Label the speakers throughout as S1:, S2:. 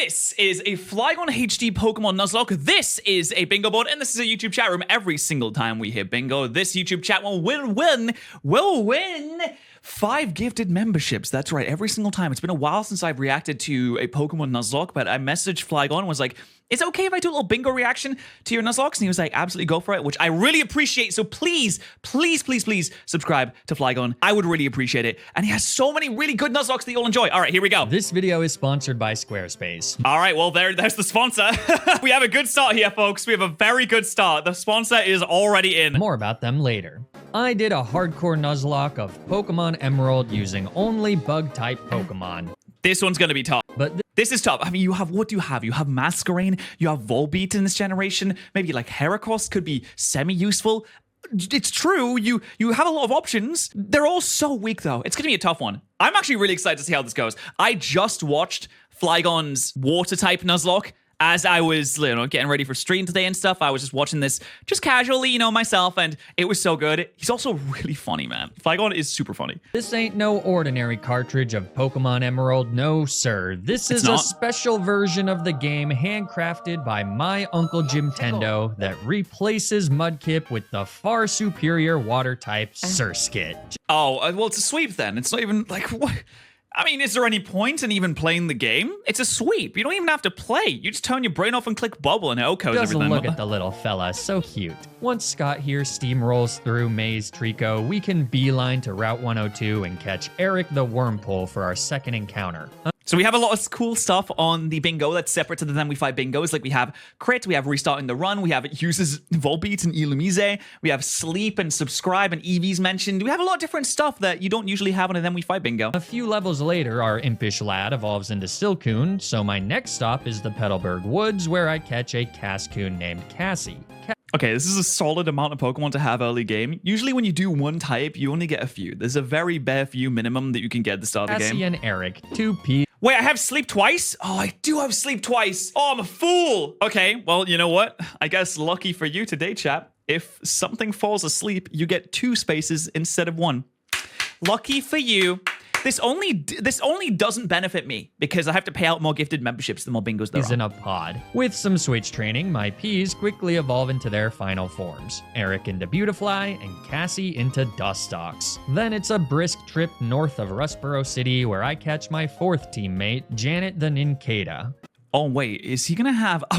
S1: This is a Flygon HD Pokemon Nuzlocke. This is a bingo board, and this is a YouTube chat room. Every single time we hit bingo, this YouTube chat will win 5 gifted memberships. That's right, every single time. It's been a while since I've reacted to a Pokemon Nuzlocke, but I messaged Flygon and was like, it's okay if I do a little bingo reaction to your Nuzlockes? And he was like, absolutely go for it, which I really appreciate. So please subscribe to Flygon. I would really appreciate it. And he has so many really good Nuzlockes that you'll enjoy. All right, here we go.
S2: This video is sponsored by Squarespace.
S1: All right, well, there's the sponsor. We have a good start here, folks. We have a very good start. The sponsor is already in.
S2: More about them later. I did a hardcore Nuzlocke of Pokemon Emerald using only bug-type Pokemon.
S1: This one's going to be tough.
S2: But
S1: this is tough. I mean, what do you have? You have Masquerain, you have Volbeat in this generation. Maybe like Heracross could be semi-useful. It's true, you have a lot of options. They're all so weak, though. It's going to be a tough one. I'm actually really excited to see how this goes. I just watched Flygon's Water-type Nuzlocke. As I was, getting ready for stream today and stuff, I was just watching this just casually, myself, and it was so good. He's also really funny, man. Flygon is super funny.
S2: This ain't no ordinary cartridge of Pokemon Emerald, no sir. This is a special version of the game handcrafted by my Uncle Jimtendo that replaces Mudkip with the far superior water-type Surskit.
S1: Oh, well, it's a sweep then. It's not even, what? I mean, is there any point in even playing the game? It's a sweep. You don't even have to play. You just turn your brain off and click bubble and it OHKOs everything.
S2: Look at the little fella, so cute. Once Scott here steamrolls through Maze Trico, we can beeline to Route 102 and catch Eric the Wormpole for our second encounter.
S1: So we have a lot of cool stuff on the bingo that's separate to the Then We Fight bingos. Like we have Crit, we have Restarting the Run, we have It Uses Volbeat and Illumise, we have Sleep and Subscribe and EVs mentioned. We have a lot of different stuff that you don't usually have on a Then We Fight bingo.
S2: A few levels later, our impish lad evolves into Silcoon, so my next stop is the Petalburg Woods, where I catch a Cascoon named Cassie.
S1: Okay, this is a solid amount of Pokemon to have early game. Usually when you do one type, you only get a few. There's a very bare few minimum that you can get at the start of the game.
S2: Cassie and Eric, 2P.
S1: Wait, I have Sleep twice? Oh, I do have Sleep twice. Oh, I'm a fool. Okay, well, you know what? I guess lucky for you today, chap. If something falls asleep, you get 2 spaces instead of 1. Lucky for you. This only doesn't benefit me because I have to pay out more gifted memberships the more bingos there are.
S2: He's in a pod. With some switch training, my Ps quickly evolve into their final forms. Eric into Beautifly and Cassie into Dustox. Then it's a brisk trip north of Rustboro City where I catch my 4th teammate, Janet the Nincada.
S1: Oh, wait, is he gonna have 5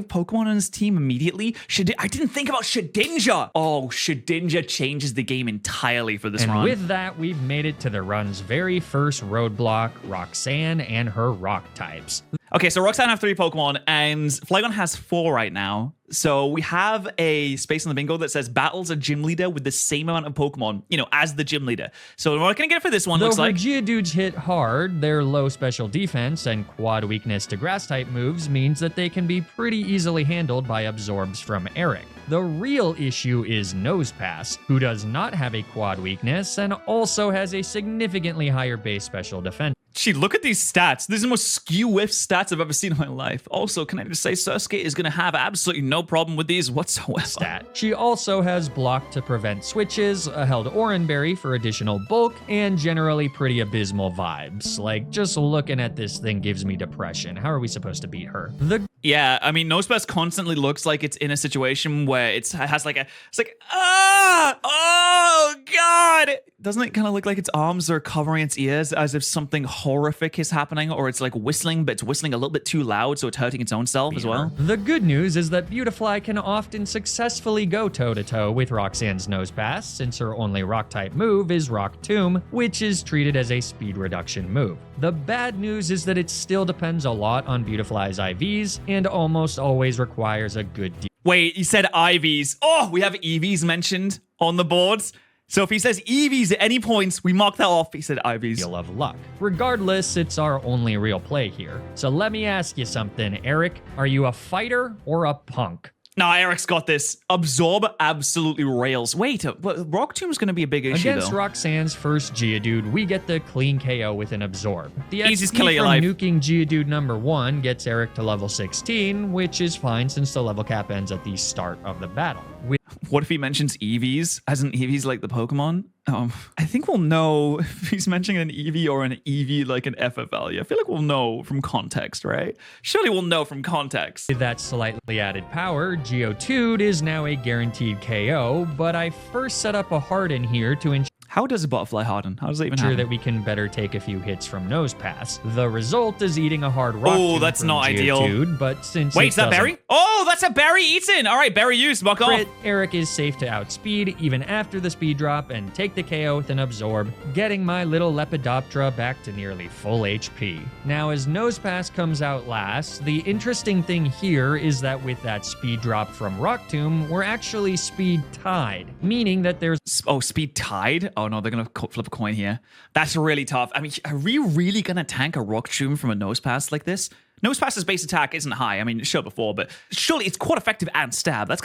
S1: Pokemon on his team immediately? I didn't think about Shedinja. Oh, Shedinja changes the game entirely for this run.
S2: And with that, we've made it to the run's very first roadblock, Roxanne and her rock types.
S1: Okay, so Roxanne have 3 Pokemon, and Flygon has 4 right now. So we have a space on the bingo that says battles a gym leader with the same amount of Pokemon, as the gym leader. So we're not going to get it for this one, looks like.
S2: Though Geodudes hit hard, their low special defense and quad weakness to grass-type moves means that they can be pretty easily handled by absorbs from Eric. The real issue is Nosepass, who does not have a quad weakness and also has a significantly higher base special defense.
S1: Gee, look at these stats. These are the most skew-whiff stats I've ever seen in my life. Also, can I just say Surskit is going to have absolutely no problem with these whatsoever.
S2: She also has Block to prevent switches, a held Oranberry for additional bulk, and generally pretty abysmal vibes. Like, just looking at this thing gives me depression. How are we supposed to beat her?
S1: Yeah, I mean, Nosepass constantly looks like it's in a situation where it has oh, God! Doesn't it kind of look like its arms are covering its ears as if something horrific is happening, or it's like whistling, but it's whistling a little bit too loud, so it's hurting its own self as well?
S2: The good news is that Beautifly can often successfully go toe-to-toe with Roxanne's Nosepass, since her only rock-type move is Rock Tomb, which is treated as a speed reduction move. The bad news is that it still depends a lot on Beautifly's IVs, and almost always requires a good deal.
S1: Wait, you said IVs. Oh, we have EVs mentioned on the boards. So if he says EVs at any points, we mark that off. He said IVs.
S2: Deal of luck. Regardless, it's our only real play here. So let me ask you something, Eric. Are you a fighter or a punk?
S1: Nah, Eric's got this. Absorb absolutely rails. Wait, but Rock Tomb's going to be a big issue,
S2: Against
S1: though.
S2: Roxanne's first Geodude, we get the clean KO with an Absorb. The
S1: Easiest
S2: XP
S1: kill of your
S2: from
S1: life.
S2: nuking Geodude number 1 gets Eric to level 16, which is fine since the level cap ends at the start of the battle.
S1: What if he mentions EVs? Hasn't EVs like the Pokemon? I think we'll know if he's mentioning an EV or an EV like an FF value. I feel like we'll know from context, right? Surely we'll know from context.
S2: With that slightly added power, Geodude is now a guaranteed KO, but I first set up a Harden here to ensure
S1: How does a butterfly harden? How does it even happen?
S2: that we can better take a few hits from Nosepass. The result is eating a hard rock.
S1: Oh, that's not ideal.
S2: But since
S1: Wait, is that berry? Oh, that's a berry eaten. All right, berry use. Buck off.
S2: Eric is safe to outspeed even after the speed drop and take the KO with an absorb, getting my little Lepidoptera back to nearly full HP. Now, as Nosepass comes out last, the interesting thing here is that with that speed drop from Rock Tomb, we're actually speed tied, meaning that there's
S1: speed tied? Oh no, they're gonna flip a coin here. That's really tough. I mean, are we really gonna tank a Rock Tomb from a Nosepass like this? Nosepass's base attack isn't high. I mean, sure before, but surely it's quite effective and stab. That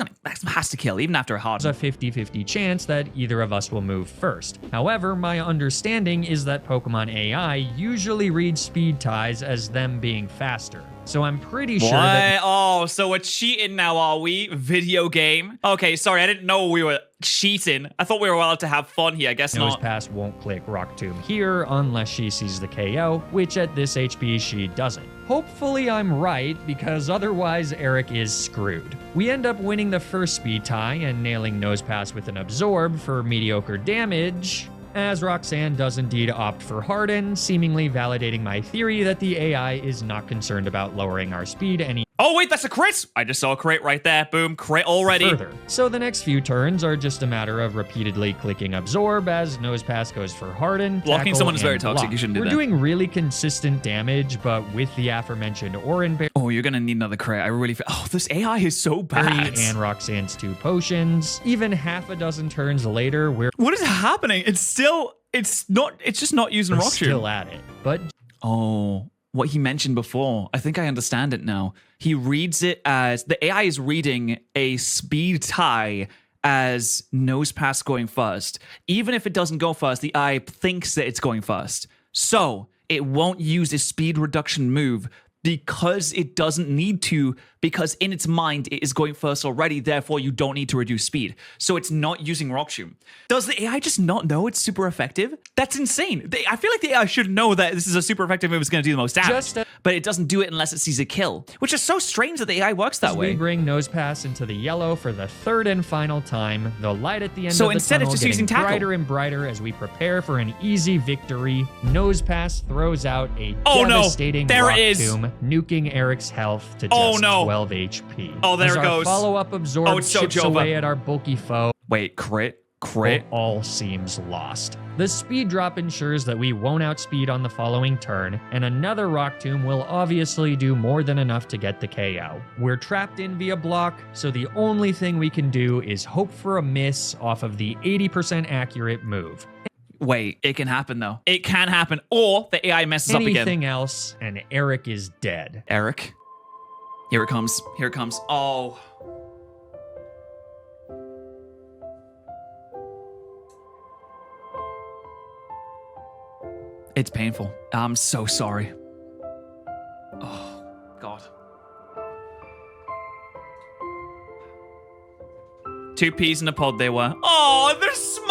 S1: has to kill, even after a hard.
S2: There's a 50-50 chance that either of us will move first. However, my understanding is that Pokemon AI usually reads speed ties as them being faster. So I'm pretty sure that...
S1: Oh, so we're cheating now, are we? Video game? Okay, sorry, I didn't know we were cheating. I thought we were allowed to have fun here. I guess not.
S2: Nosepass won't click Rock Tomb here unless she sees the KO, which at this HP she doesn't. Hopefully I'm right, because otherwise Eric is screwed. We end up winning the first speed tie and nailing Nosepass with an absorb for mediocre damage, as Roxanne does indeed opt for Harden, seemingly validating my theory that the AI is not concerned about lowering our speed any
S1: Oh, wait, that's a crit! I just saw a crit right there. Boom, crit already.
S2: further. So the next few turns are just a matter of repeatedly clicking absorb as Nosepass goes for Harden.
S1: Blocking someone is very toxic.
S2: Block.
S1: You shouldn't do
S2: We're
S1: that.
S2: doing really consistent damage, but with the aforementioned Oran Berry
S1: Oh, you're gonna need another crit. I really feel... Oh, this AI is so bad.
S2: and Roxanne's 2 potions. Even half a dozen turns later, we're
S1: What is happening? It's just not using Rock Tomb.
S2: still at it. But
S1: Oh, what he mentioned before. I think I understand it now. He reads it as the AI is reading a speed tie as Nosepass going first. Even if it doesn't go first, the AI thinks that it's going first. So it won't use a speed reduction move because it doesn't need to, because in its mind it is going first already, therefore you don't need to reduce speed. So it's not using Rock Tomb. Does the AI just not know it's super effective? That's insane. I feel like the AI should know that this is a super effective move, it's going to do the most damage. But it doesn't do it unless it sees a kill, which is so strange that the AI works that way.
S2: We bring Nosepass into the yellow for the third and final time. The light at the end
S1: So
S2: of the
S1: instead
S2: tunnel
S1: it's just
S2: getting
S1: using tackle.
S2: brighter and brighter as we prepare for an easy victory. Nosepass throws out a
S1: Oh, no.
S2: devastating
S1: There
S2: Rock
S1: it is.
S2: Tomb, nuking Eric's health to just
S1: Oh, no.
S2: 12 HP.
S1: Oh, there
S2: as
S1: it
S2: our
S1: goes.
S2: follow-up absorb
S1: Oh, it's so
S2: chips
S1: Jova.
S2: away at our bulky foe.
S1: Wait, crit?
S2: It all seems lost. The speed drop ensures that we won't outspeed on the following turn, and another Rock Tomb will obviously do more than enough to get the KO. We're trapped in via block, so the only thing we can do is hope for a miss off of the 80% accurate move.
S1: Wait, it can happen though. It can happen, or the AI messes up again.
S2: Anything else, and Eric is dead.
S1: Eric? Here it comes. Here it comes. Oh. It's painful. I'm so sorry. Oh, God. 2 peas in a pod they were. Oh, they're smiling!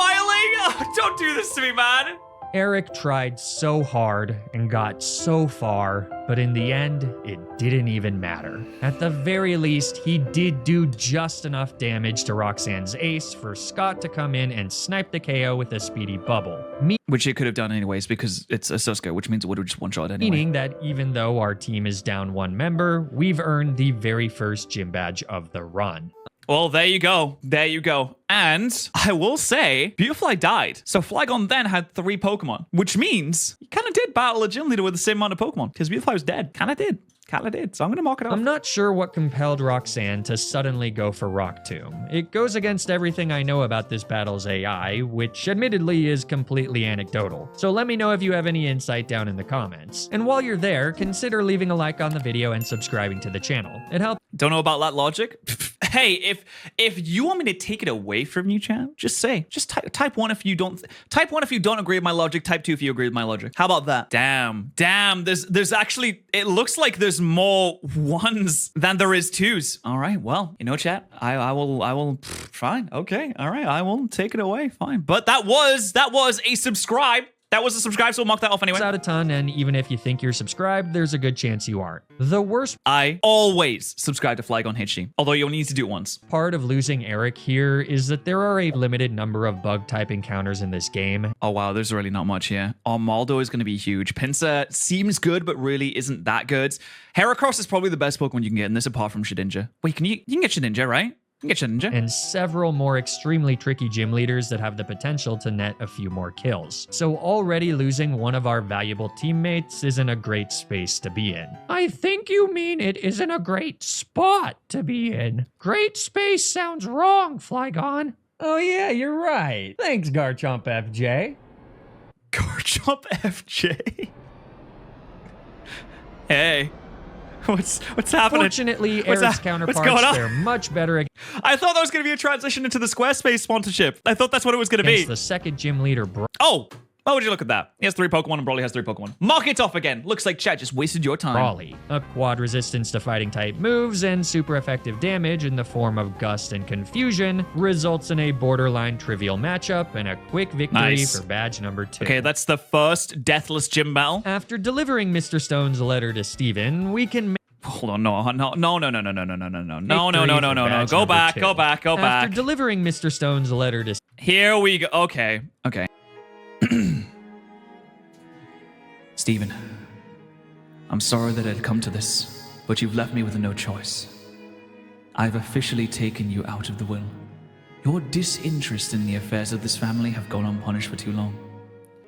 S1: Oh, don't do this to me, man!
S2: Eric tried so hard and got so far, but in the end, it didn't even matter. At the very least, he did do just enough damage to Roxanne's ace for Scott to come in and snipe the KO with a speedy bubble.
S1: Which it could have done anyways because it's a Suska, which means it would have just one-shot anyway.
S2: Meaning that even though our team is down 1 member, we've earned the very first gym badge of the run.
S1: Well, there you go. There you go. And I will say, Beautifly died. So Flygon then had 3 Pokemon, which means he kind of did battle a gym leader with the same amount of Pokemon because Beautifly was dead. Kind of did. So I'm going to mark it off.
S2: I'm not sure what compelled Roxanne to suddenly go for Rock Tomb. It goes against everything I know about this battle's AI, which admittedly is completely anecdotal. So let me know if you have any insight down in the comments. And while you're there, consider leaving a like on the video and subscribing to the channel. It helps.
S1: Don't know about that logic? Hey, if you want me to take it away from you, Chan, just say. Just type one if you don't. Type one if you don't agree with my logic. Type two if you agree with my logic. How about that? Damn. There's actually. It looks like there's more ones than there is twos. All right. Well, you know, chat. I will. Fine. Okay. All right. I will take it away. Fine. But that was a subscribe. That was a subscribe, so we'll mark that off anyway.
S2: It's out a ton, and even if you think you're subscribed, there's a good chance you aren't. The worst
S1: I always subscribe to Flygon HD, although you only need to do it once.
S2: part of losing Eric here is that there are a limited number of bug-type encounters in this game.
S1: Oh wow, there's really not much here. Armaldo is going to be huge. Pinsir seems good, but really isn't that good. Heracross is probably the best Pokemon you can get in this, apart from Shedinja. Wait, you can get Shedinja, right? You can get Shedinja.
S2: And several more extremely tricky gym leaders that have the potential to net a few more kills. So already losing one of our valuable teammates isn't a great space to be in. I think you mean it isn't a great spot to be in. Great space sounds wrong, Flygon. Oh yeah, you're right. Thanks, Garchomp FJ.
S1: Garchomp FJ. Hey. What's happening?
S2: Fortunately,
S1: What's
S2: Eric's
S1: that?
S2: counterparts,
S1: What's going on?
S2: they're much better
S1: I thought that was going to be a transition into the Squarespace sponsorship. I thought that's what it was going to
S2: against
S1: be.
S2: the second gym leader,
S1: Oh, why would you look at that? He has 3 Pokemon and Broly has 3 Pokemon. Mark it off again. Looks like chat just wasted your time.
S2: Brawly. A quad resistance to fighting type moves and super effective damage in the form of Gust and Confusion results in a borderline trivial matchup and a quick victory
S1: Nice.
S2: for badge number 2.
S1: Okay, that's the first Deathless Gym Battle.
S2: After delivering Mr. Stone's letter to Steven, we can
S1: Hold on, no. Go
S2: Victory for
S1: back.
S2: badge number 2. After delivering Mr. Stone's letter to
S1: Here we go. Okay. Steven, I'm sorry that it had come to this, but you've left me with no choice. I've officially taken you out of the will. Your disinterest in the affairs of this family have gone unpunished for too long.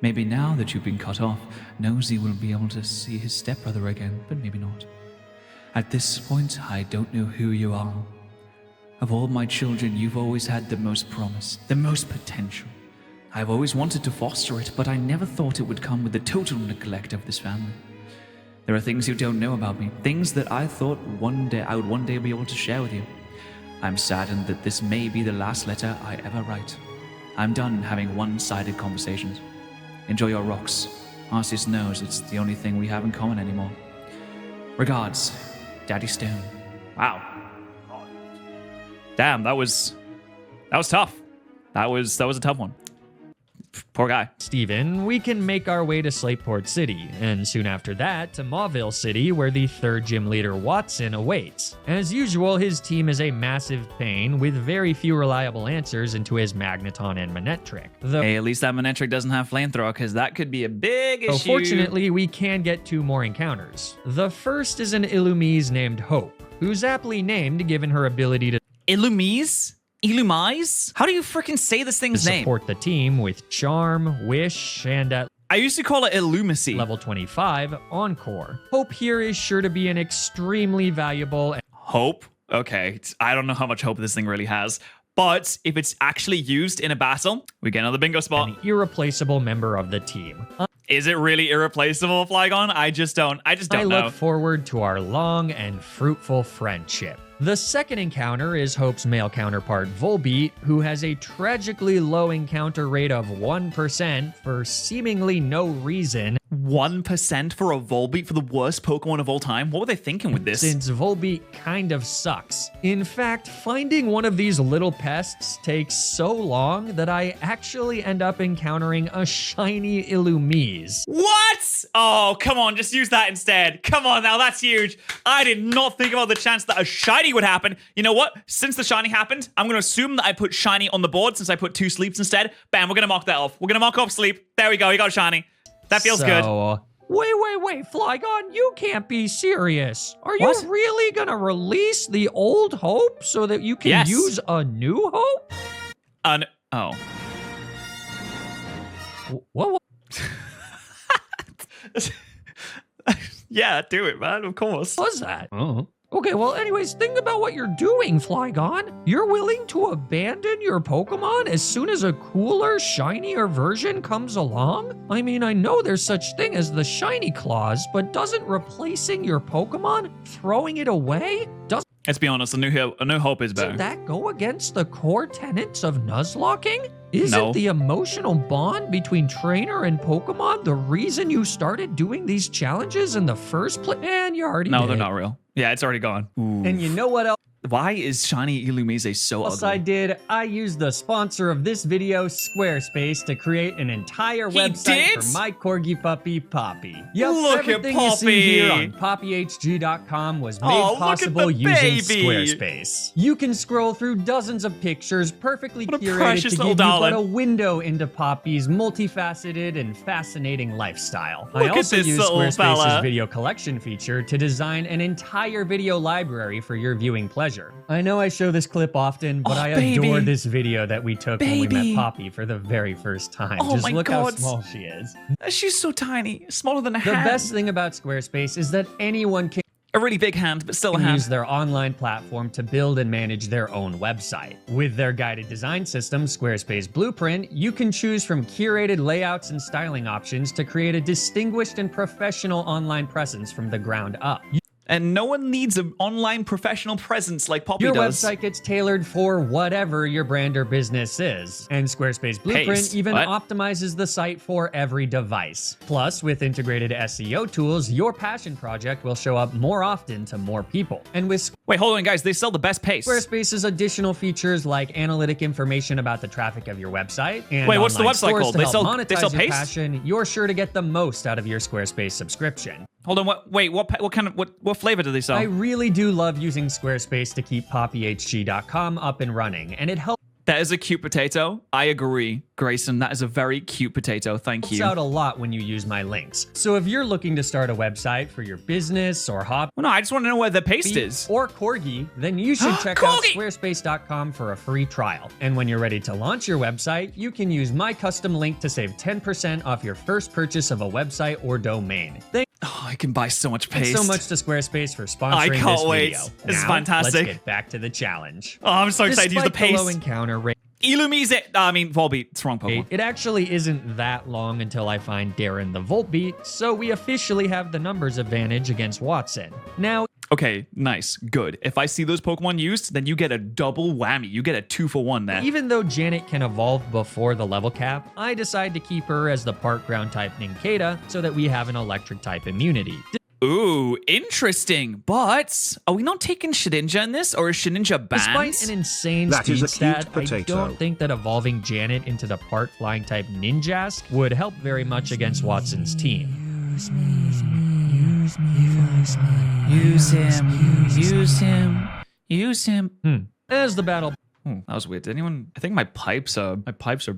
S1: Maybe now that you've been cut off, Nosy will be able to see his stepbrother again, but maybe not. At this point, I don't know who you are. Of all my children, you've always had the most promise, the most potential. I've always wanted to foster it, but I never thought it would come with the total neglect of this family. There are things you don't know about me, things that I thought I would one day be able to share with you. I'm saddened that this may be the last letter I ever write. I'm done having one-sided conversations. Enjoy your rocks. Arceus knows it's the only thing we have in common anymore. Regards, Daddy Stone. Wow. Damn, that was tough. That was a tough one. Poor guy.
S2: Steven, we can make our way to Slateport City, and soon after that to Mauville City, where the third gym leader Watson awaits. As usual, his team is a massive pain with very few reliable answers into his Magneton and Manette trick.
S1: Hey, at least that Manette trick doesn't have Flamethrower, because that could be a big issue.
S2: Fortunately, we can get 2 more encounters. The first is an Illumise named Hope, who's aptly named given her ability to
S1: Illumise? Illumise? How do you freaking say this thing's name?
S2: support the team with Charm, Wish, and at
S1: I used to call it Illumacy.
S2: level 25, Encore. Hope here is sure to be an extremely valuable
S1: Hope? Okay. I don't know how much hope this thing really has. But if it's actually used in a battle, we get another bingo spot.
S2: and irreplaceable member of the team.
S1: Is it really irreplaceable, Flygon? I just don't
S2: I
S1: know.
S2: look forward to our long and fruitful friendship. The second encounter is Hope's male counterpart Volbeat, who has a tragically low encounter rate of 1% for seemingly no reason.
S1: 1% for a Volbeat for the worst Pokemon of all time? What were they thinking with this?
S2: Since Volbeat kind of sucks. In fact, finding one of these little pests takes so long that I actually end up encountering a shiny Illumise.
S1: What? Oh, come on, just use that instead. Come on now, that's huge. I did not think about the chance that a shiny would happen. You know what? Since the shiny happened, I'm going to assume that I put shiny on the board since I put 2 sleeps instead. Bam, we're going to mark that off. We're going to mark off sleep. There we go, we got shiny. That feels good.
S2: Wait, Flygon, you can't be serious. Are you
S1: What?
S2: really gonna release the old Hope so that you can
S1: Yes.
S2: use a new Hope?
S1: Oh.
S2: What?
S1: Yeah, do it, man, of course.
S2: was that? Okay, well, anyways, think about what you're doing, Flygon. You're willing to abandon your Pokemon as soon as a cooler, shinier version comes along? I mean, I know there's such thing as the shiny clause, but doesn't replacing your Pokemon, throwing it away,
S1: Let's be honest, a new hope is better.
S2: Doesn't that go against the core tenets of Nuzlocking? Isn't
S1: No.
S2: the emotional bond between trainer and Pokemon the reason you started doing these challenges in the first place? And you already
S1: No,
S2: did.
S1: they're not real. Yeah, it's already gone. Ooh.
S2: And you know what else?
S1: Why is shiny Illumise so ugly?
S2: I did. I used the sponsor of this video, Squarespace, to create an entire website for my corgi puppy, Poppy. Yep,
S1: Look at
S2: everything you see here
S1: Poppy.
S2: on poppyhg.com was made
S1: Oh, look at
S2: possible
S1: the
S2: using
S1: baby.
S2: Squarespace. You can scroll through dozens of pictures perfectly
S1: What a
S2: curated
S1: precious
S2: to give
S1: little
S2: you
S1: darling.
S2: but a window into Poppy's multifaceted and fascinating lifestyle. I
S1: Look at
S2: also
S1: this
S2: use
S1: little
S2: Squarespace's
S1: fella.
S2: video collection feature to design an entire video library for your viewing pleasure. I know I show this clip often, but
S1: Oh,
S2: I
S1: baby.
S2: adore this video that we took when we
S1: Baby.
S2: met Poppy for the very first time.
S1: Oh
S2: Just
S1: my
S2: look how
S1: God.
S2: small she is.
S1: She's so tiny, smaller than a
S2: The
S1: hand.
S2: best thing about Squarespace is that anyone can
S1: A really big hand, but still a hand.
S2: use their online platform to build and manage their own website. With their guided design system, Squarespace Blueprint, you can choose from curated layouts and styling options to create a distinguished and professional online presence from the ground up.
S1: And no one needs an online professional presence like Poppy
S2: Your
S1: does.
S2: website gets tailored for whatever your brand or business is. And Squarespace Blueprint
S1: Paste.
S2: even
S1: What?
S2: optimizes the site for every device. Plus, with integrated SEO tools, your passion project will show up more often to more people. And with
S1: Wait, hold on, guys. They sell the best paste.
S2: Squarespace's additional features like analytic information about the traffic of your website and
S1: Wait, what's the
S2: online
S1: website
S2: stores
S1: called?
S2: to
S1: They
S2: help
S1: sell
S2: monetize your
S1: paste?
S2: passion, you're sure to get the most out of your Squarespace subscription.
S1: Hold on. What flavor do they sell?
S2: I really do love using Squarespace to keep poppyhg.com up and running, and it helps
S1: That is a cute potato. I agree, Grayson. That is a very cute potato. Thank you.
S2: out a lot when you use my links. So if you're looking to start a website for your business or hobby
S1: Well, no, I just want to know where the paste is.
S2: or corgi, then you should check out
S1: Corgi!
S2: squarespace.com for a free trial. And when you're ready to launch your website, you can use my custom link to save 10% off your first purchase of a website or domain. Thanks
S1: Oh, I can buy so much paste.
S2: so much to Squarespace for sponsoring
S1: I can't
S2: this
S1: wait.
S2: video.
S1: This is
S2: Now,
S1: fantastic.
S2: Let's get back to the challenge.
S1: Oh, I'm so excited to use the
S2: Despite low
S1: paste.
S2: encounter rate,
S1: Illumise. I mean, Volbeat. It's wrong Pokemon.
S2: it actually isn't that long until I find Darren the Voltbeat, so we officially have the numbers advantage against Watson. Now,
S1: Okay, nice. Good. If I see those Pokemon used, then you get a double whammy. You get a 2-for-1 there.
S2: even though Janet can evolve before the level cap, I decide to keep her as the part ground type Nincada so that we have an electric type immunity.
S1: Ooh, interesting. But are we not taking Shedinja in this, or is Shedinja banned?
S2: Despite an insane
S3: That
S2: speed
S3: is a cute
S2: stat, I
S3: potato.
S2: don't think that evolving Janet into the part flying type Ninjask would help very much against Watson's team.
S1: Use him.
S2: As the battle
S1: That was weird. Did anyone? I think my pipes are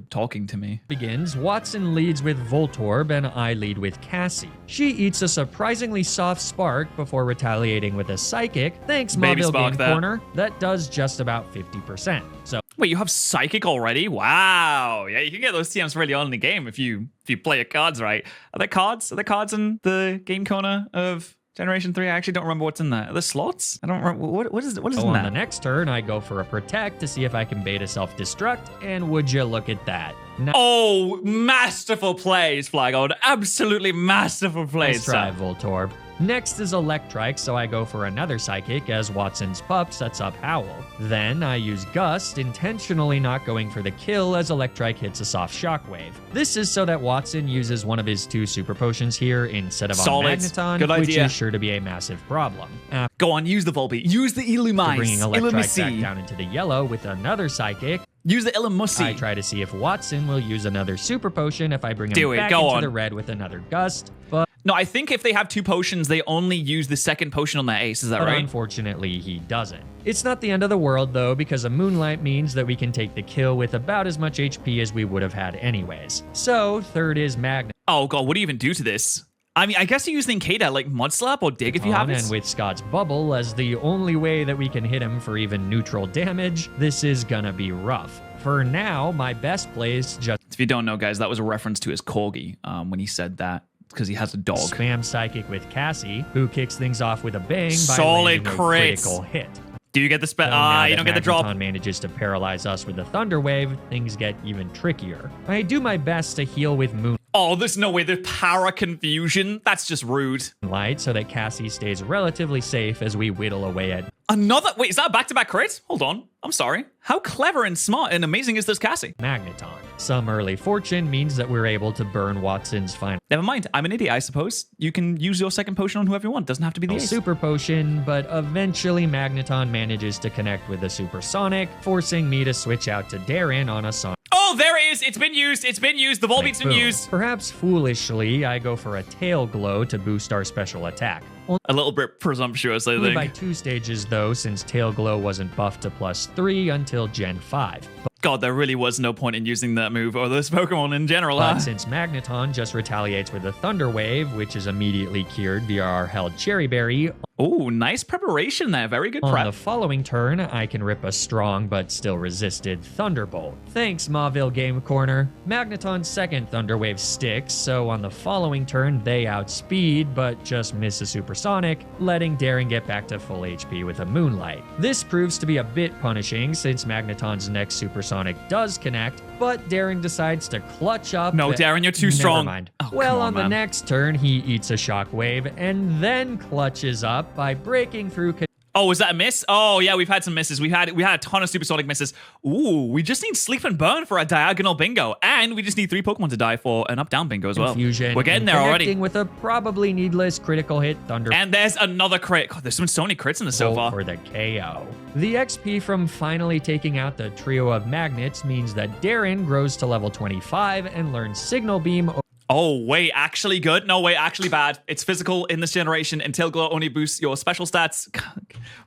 S1: talking to me.
S2: begins, Watson leads with Voltorb and I lead with Cassie. She eats a surprisingly soft Spark before retaliating with a Psychic. Thanks,
S1: Baby
S2: Mobile
S1: Spark
S2: Game
S1: there.
S2: Corner. That does just about 50%. So
S1: Wait, you have Psychic already? Wow. Yeah, you can get those TMs really on in the game if you play your cards right. Are there cards? Are there cards in the game corner of Generation 3? I actually don't remember what's in there. Are there slots? I don't remember. What is
S2: so
S1: in
S2: on the
S1: that?
S2: next turn, I go for a Protect to see if I can beta self-destruct, and would you look at that. Now,
S1: Oh, masterful plays, Flygold. Absolutely masterful plays.
S2: let's try
S1: sir.
S2: Voltorb. Next is Electrike, so I go for another Psychic as Watson's pup sets up Howl. Then I use Gust, intentionally not going for the kill as Electrike hits a soft Shockwave. This is so that Watson uses one of his 2 Super Potions here instead of on
S1: Solid.
S2: Magneton,
S1: Good
S2: which
S1: idea.
S2: is sure to be a massive problem. After
S1: Go on, use the Volbeat. Use the Illumise.
S2: bringing Electrike back
S1: Illumise.
S2: down into the yellow with another Psychic,
S1: Use the Illumise.
S2: I try to see if Watson will use another Super Potion if I bring him
S1: Do it,
S2: back
S1: go
S2: into
S1: on.
S2: the red with another Gust, but
S1: No, I think if they have 2 potions, they only use the second potion on their ace. Is that right?
S2: unfortunately he doesn't. It's not the end of the world though, because a Moonlight means that we can take the kill with about as much HP as we would have had anyways. So third is Magna.
S1: Oh god, what do you even do to this? I mean, I guess you use Nincada, like Mud Slap or Dig if you have it.
S2: And with Scott's Bubble as the only way that we can hit him for even neutral damage, this is gonna be rough. For now, my best play is just
S1: If you don't know, guys, that was a reference to his corgi when he said that, because he has a dog.
S2: spam Psychic with Cassie, who kicks things off with a bang by
S1: Solid
S2: landing a
S1: crits.
S2: critical hit.
S1: Do you get the spell?
S2: So now
S1: You
S2: that
S1: don't get the drop.
S2: Magneton manages to paralyze us with a Thunder Wave, things get even trickier. I do my best to heal with
S1: Oh, there's no way. The para confusion. That's just rude.
S2: Moonlight so that Cassie stays relatively safe as we whittle away at.
S1: Another, wait, is that a back-to-back crit? Hold on, I'm sorry. How clever and smart and amazing is this Cassie?
S2: Magneton. Some early fortune means that we're able to burn Watson's final
S1: Never mind, I'm an idiot, I suppose. You can use your second potion on whoever you want. Doesn't have to be the ace.
S2: super potion, but eventually Magneton manages to connect with the Supersonic, forcing me to switch out to Darren on a Sonic.
S1: Oh, there it is. It's been used. It's been used. The Volbeat's been used.
S2: Perhaps foolishly, I go for a Tail Glow to boost our special attack.
S1: A little bit presumptuous, I
S2: Only
S1: think.
S2: by 2 stages though, since Tail Glow wasn't buffed to +3 until Gen 5.
S1: God, there really was no point in using that move or this Pokemon in general.
S2: But since Magneton just retaliates with a Thunder Wave, which is immediately cured via our held Cherry Berry.
S1: Oh, nice preparation there. Very good
S2: On
S1: prep.
S2: the following turn, I can rip a strong but still resisted Thunderbolt. Thanks, Mauville Game Corner. Magneton's second Thunder Wave sticks, so on the following turn, they outspeed but just miss a Supersonic, letting Darren get back to full HP with a Moonlight. This proves to be a bit punishing since Magneton's next Supersonic does connect, but Darren decides to clutch up.
S1: No, Darren, you're too strong.
S2: Never mind.
S1: Oh,
S2: well,
S1: come
S2: on the
S1: man.
S2: next turn, he eats a Shockwave and then clutches up by breaking through.
S1: Oh, is that a miss? Oh, yeah, we've had some misses. We had a ton of supersonic misses. Ooh, we just need Sleep and Burn for a diagonal bingo. And we just need 3 Pokemon to die for an up-down bingo as well.
S2: Confusion.
S1: We're getting there already.
S2: Connecting with a probably needless critical hit Thunder.
S1: And there's another crit. God, there's been so many crits in this so far.
S2: For the KO. The XP from finally taking out the trio of magnets means that Darren grows to level 25 and learns Signal Beam.
S1: Oh, wait, actually good? No, wait, actually bad. It's physical in this generation, and Tail Glow only boosts your special stats.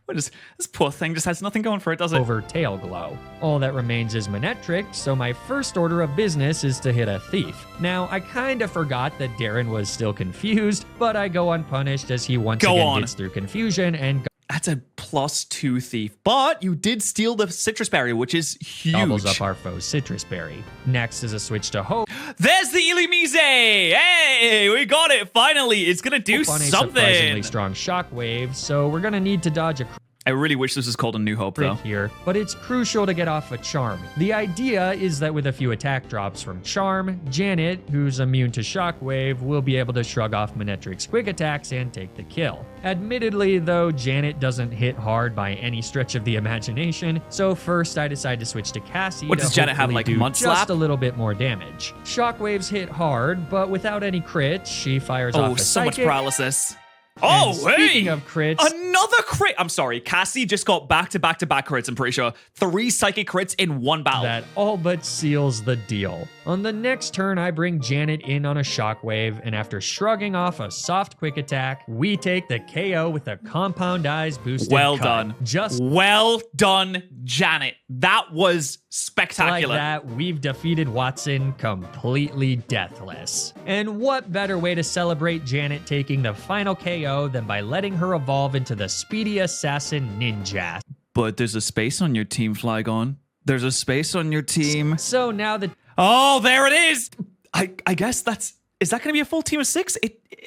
S1: What is this poor thing just has nothing going for it, does it?
S2: Over Tail Glow. All that remains is Manectric, so my first order of business is to hit a Thief. Now, I kind of forgot that Darren was still confused, but I go unpunished as he once again gets through confusion and
S1: That's a +2 Thief, but you did steal the Citrus Berry, which is huge.
S2: gobbles up our foe's Citrus Berry. Next is a switch to Hope.
S1: There's the Illumise! Hey, we got it, finally. It's gonna do
S2: On a surprisingly
S1: something.
S2: strong Shockwave, so we're gonna need to dodge a
S1: I really wish this was called a New Hope, though.
S2: here, but it's crucial to get off a Charm. The idea is that with a few attack drops from Charm, Janet, who's immune to Shockwave, will be able to shrug off Manectric's quick attacks and take the kill. Admittedly, though, Janet doesn't hit hard by any stretch of the imagination, so first I decide to switch to Cassie.
S1: What,
S2: to
S1: does Janet have,
S2: hopefully
S1: like,
S2: do
S1: Mud
S2: just
S1: Slap?
S2: a little bit more damage. Shockwaves hit hard, but without any crits, she fires off
S1: Oh,
S2: a
S1: so much
S2: Psychic.
S1: paralysis.
S2: And
S1: Oh,
S2: speaking
S1: hey!
S2: of crits,
S1: Another crit! I'm sorry, Cassie just got back-to-back-to-back crits, I'm pretty sure. 3 psychic crits in one battle.
S2: that all but seals the deal. On the next turn, I bring Janet in on a Shockwave, and after shrugging off a soft quick attack, we take the KO with a Compound Eyes boosted
S1: Well
S2: cut.
S1: done.
S2: Just
S1: Well done, Janet. That was spectacular.
S2: like that, we've defeated Watson completely deathless. And what better way to celebrate Janet taking the final KO than by letting her evolve into the Speedy Assassin Ninja?
S1: But there's a space on your team, Flygon. There's a space on your team.
S2: So now the
S1: Oh, there it is. I guess that's... Is that going to be a full team of 6?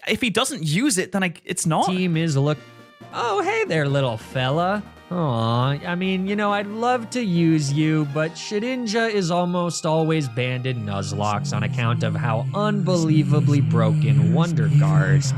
S1: If he doesn't use it, then it's not.
S2: team is Oh, hey there, little fella. Aw, I mean, you know, I'd love to use you, but Shedinja is almost always banned in Nuzlocke on account of how unbelievably broken Wonder Guard is.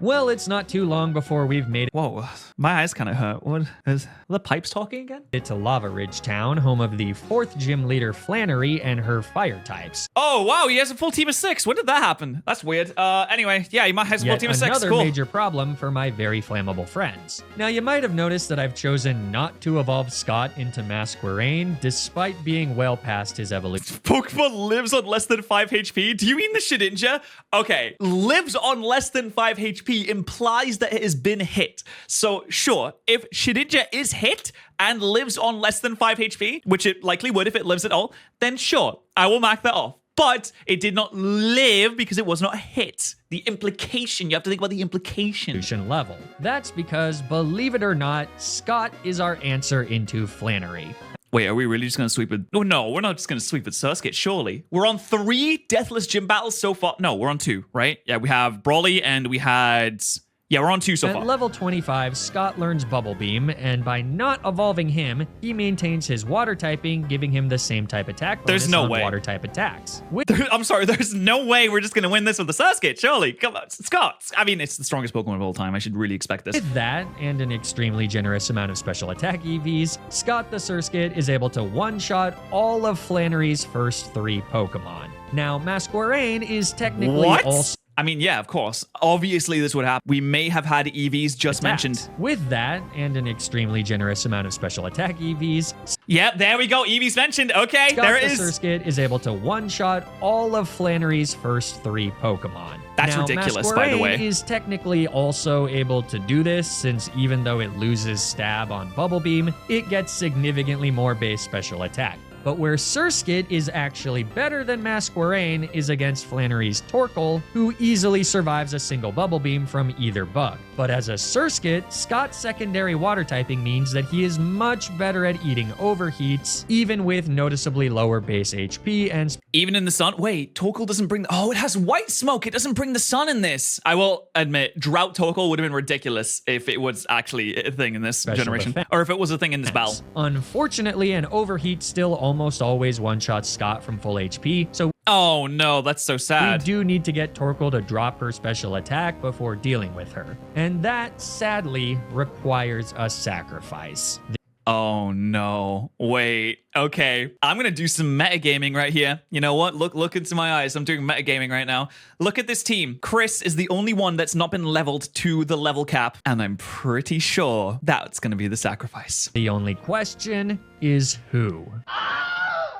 S2: Well, it's not too long before we've made it.
S1: Whoa, my eyes kind of hurt. What is the pipes talking again?
S2: To Lava Ridge Town, home of the 4th gym leader Flannery and her fire types.
S1: Oh, wow, he has a full team of 6. When did that happen? That's weird. Anyway, yeah, he might have a full
S2: Yet
S1: team of 6.
S2: another
S1: Cool.
S2: major problem for my very flammable friends. Now, you might have noticed that I've chosen not to evolve Scott into Masquerain, despite being well past his evolution.
S1: Pokemon lives on less than 5 HP? Do you mean the Shedinja? Okay, lives on less than 5 HP implies that it has been hit. So, sure, if Shedinja is hit and lives on less than 5 HP, which it likely would if it lives at all, then sure, I will mark that off. But it did not live because it was not hit. The implication, you have to think about the implication.
S2: Level. That's because, believe it or not, Scott is our answer into Flannery.
S1: Wait, are we really just going to sweep it? Oh, no, we're not just going to sweep it Surskit, surely. We're on 3 Deathless Gym battles so far. No, we're on 2, right? Yeah, we have Brawly and we had Yeah, we're on 2 so
S2: At
S1: far.
S2: level 25, Scott learns Bubble Beam, and by not evolving him, he maintains his water typing, giving him the same type attack bonus
S1: There's no
S2: on
S1: way.
S2: water type attacks.
S1: I'm sorry, there's no way we're just going to win this with the Surskit, surely. Come on, Scott. I mean, it's the strongest Pokemon of all time. I should really expect this.
S2: With that, and an extremely generous amount of special attack EVs, Scott the Surskit is able to one-shot all of Flannery's first 3 Pokemon. Now, Masquerain is technically
S1: What?
S2: also
S1: I mean, yeah, of course. Obviously, this would happen. We may have had EVs just mentioned.
S2: With that, and an extremely generous amount of special attack EVs,
S1: Yep, there we go. EVs mentioned. Okay,
S2: Scott
S1: there it
S2: the
S1: is.
S2: Surskit is able to one-shot all of Flannery's first 3 Pokemon.
S1: That's
S2: now,
S1: ridiculous, by the way.
S2: Masquerain is technically also able to do this, since even though it loses Stab on Bubble Beam, it gets significantly more base special attack. But where Surskit is actually better than Masquerain is against Flannery's Torkoal, who easily survives a single Bubble Beam from either bug. But as a Surskit, Scott's secondary water typing means that he is much better at eating overheats, even with noticeably lower base HP and
S1: Even in the sun. Wait, Torkoal doesn't bring. Oh, it has white smoke. It doesn't bring the sun in this. I will admit, Drought Torkoal would have been ridiculous if it was actually a thing in this
S2: Special
S1: generation,
S2: defense.
S1: or if it was a thing in this battle.
S2: Unfortunately, an overheat still almost always one-shots Scott from full HP, so
S1: Oh no, that's so
S2: we
S1: sad.
S2: do need to get Torkoal to drop her special attack before dealing with her. And that, sadly, requires a sacrifice.
S1: Oh no. Wait. Okay. I'm gonna do some metagaming right here. You know what? Look into my eyes. I'm doing metagaming right now. Look at this team. Chris is the only one that's not been leveled to the level cap, and I'm pretty sure that's gonna be the sacrifice.
S2: The only question is who?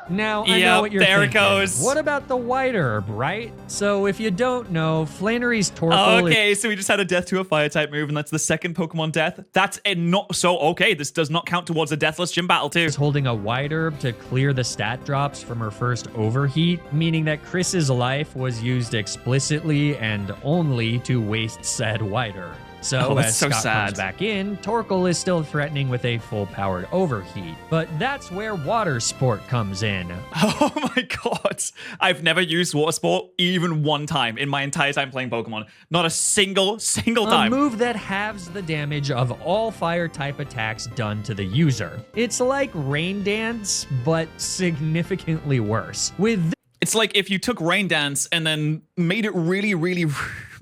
S2: Now, I know
S1: Yep,
S2: what you're
S1: there it
S2: thinking.
S1: goes.
S2: What about the white herb, right? So if you don't know, Flannery's Torkoal is
S1: Okay, so we just had a death to a fire type move, and that's the second Pokemon death. That's a not so okay. This does not count towards a deathless gym battle too.
S2: holding a white herb to clear the stat drops from her first overheat, meaning that Chris's life was used explicitly and only to waste said white herb. So
S1: Oh, that's
S2: as
S1: so
S2: Scott
S1: sad.
S2: comes back in, Torkoal is still threatening with a full-powered overheat. But that's where Water Sport comes in.
S1: Oh my god. I've never used Water Sport even one time in my entire time playing Pokemon. Not a single
S2: A
S1: time.
S2: move that halves the damage of all fire-type attacks done to the user. It's like Rain Dance, but significantly worse. With
S1: It's like if you took Rain Dance and then made it really, really,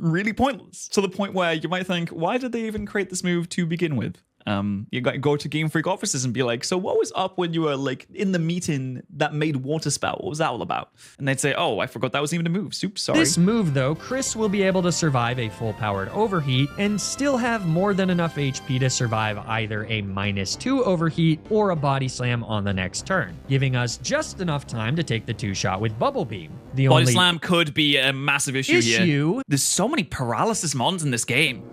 S1: really pointless. To the point where you might think, why did they even create this move to begin with? You got to go to Game Freak offices and be like, so what was up when you were like in the meeting that made Water Spout? What was that all about? And they'd say, oh, I forgot that was even a move. Oops, sorry.
S2: this move, though, Chris will be able to survive a full-powered overheat and still have more than enough HP to survive either a -2 overheat or a body slam on the next turn, giving us just enough time to take the 2-shot with Bubble Beam. The
S1: Body
S2: only
S1: Slam could be a massive issue here. There's so many paralysis mons in this game.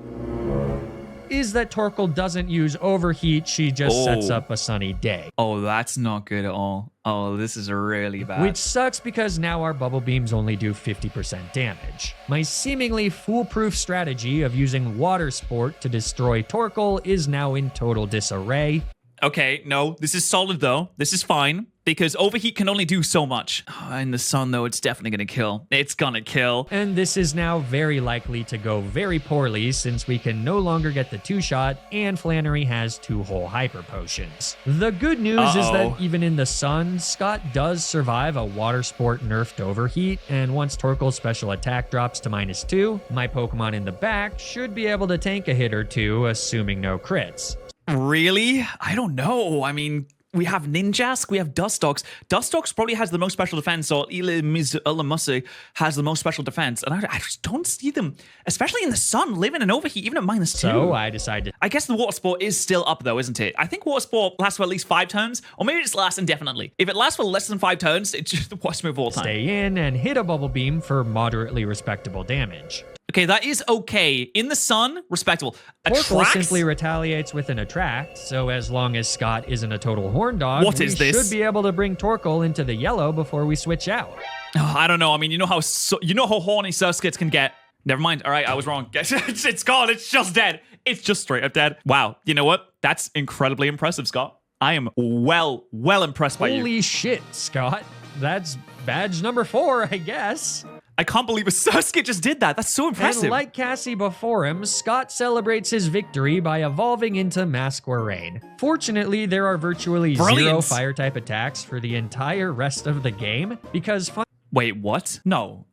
S2: is that Torkoal doesn't use overheat, she just sets
S1: Oh.
S2: up a sunny day.
S1: Oh, that's not good at all. Oh, this is really bad.
S2: Which sucks because now our bubble beams only do 50% damage. My seemingly foolproof strategy of using Water Sport to destroy Torkoal is now in total disarray.
S1: Okay, no, this is solid though. This is fine because overheat can only do so much. In the sun though, it's definitely gonna kill. It's gonna kill.
S2: And this is now very likely to go very poorly since we can no longer get the 2-shot and Flannery has 2 whole hyper potions. The good news is that even in the sun, Scott does survive a Water Sport nerfed overheat, and once Torkoal's special attack drops to -2, my Pokemon in the back should be able to tank a hit or two, assuming no crits.
S1: Really? I don't know. I mean, we have Ninjask, we have Dustox. Dustox probably has the most special defense, or Ilamusi has the most special defense. And I just don't see them, especially in the sun, living in overheat, even at -2.
S2: So I decided
S1: I guess the Water Sport is still up though, isn't it? I think Water Sport lasts for at least 5 turns, or maybe it just lasts indefinitely. If it lasts for less than 5 turns, it's just the worst move of all
S2: to
S1: time.
S2: stay in and hit a Bubble Beam for moderately respectable damage.
S1: Okay, that is okay. In the sun, respectable.
S2: Torkoal
S1: Attracts?
S2: simply retaliates with an attract, so as long as Scott isn't a total horn dog,
S1: What is
S2: we
S1: this?
S2: should be able to bring Torkoal into the yellow before we switch out.
S1: Oh, I don't know. I mean, you know how horny Surskits can get. Never mind. All right, I was wrong. It's gone. It's just dead. It's just straight up dead. Wow. You know what? That's incredibly impressive, Scott. I am well impressed by you.
S2: Holy shit, Scott. That's badge number 4, I guess.
S1: I can't believe a Sasuke just did that. That's so impressive.
S2: And like Cassie before him, Scott celebrates his victory by evolving into Masquerain. Fortunately, there are virtually zero fire-type attacks for the entire rest of the game, because...
S1: Wait, what? No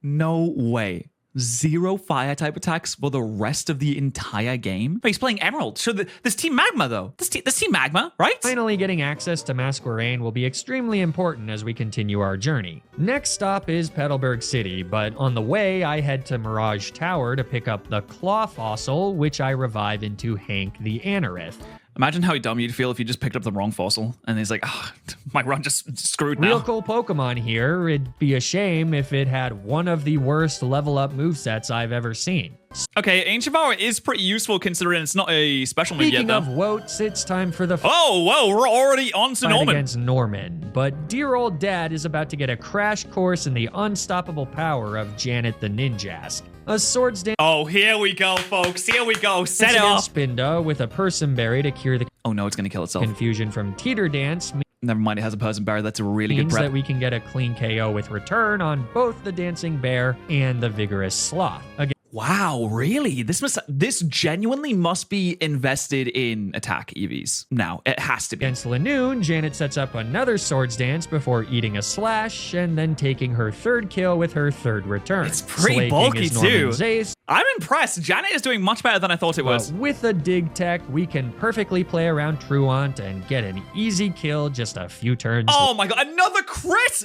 S1: way. Zero fire type attacks for the rest of the entire game? But he's playing Emerald. So there's Team Magma, though. There's Team Magma, right?
S2: Finally getting access to Masquerain will be extremely important as we continue our journey. Next stop is Petalburg City, but on the way, I head to Mirage Tower to pick up the Claw Fossil, which I revive into Hank the Anorith.
S1: Imagine how dumb you'd feel if you just picked up the wrong fossil and he's like, oh, my run just screwed now.
S2: Real cool Pokemon here. It'd be a shame if it had one of the worst level up movesets I've ever seen.
S1: Okay, Ancient Power is pretty useful considering it's not a special move yet, though.
S2: Speaking of Woats, it's time for the
S1: Oh, whoa, we're already on to Norman.
S2: Against Norman. But dear old dad is about to get a crash course in the unstoppable power of Janet the Ninjask. A swords dance.
S1: Oh, here we go, folks. Here we go. Set it up.
S2: Spinda with a person berry to cure the
S1: Oh no, it's gonna kill itself.
S2: confusion from Teeter Dance.
S1: Never mind, it has a person barrier. That's a really good
S2: Means
S1: prep.
S2: that we can get a clean KO with return on both the Dancing Bear and the Vigorous Sloth. Again,
S1: Wow, really? This genuinely must be invested in attack EVs. Now, it has to be.
S2: against Lanoon, Janet sets up another swords dance before eating a slash and then taking her third kill with her third return.
S1: It's pretty
S2: Slaking
S1: bulky,
S2: is Norman's
S1: too.
S2: ace.
S1: I'm impressed. Janet is doing much better than I thought it was.
S2: But with a dig tech, we can perfectly play around Truant and get an easy kill just a few turns.
S1: Oh my god, another crit!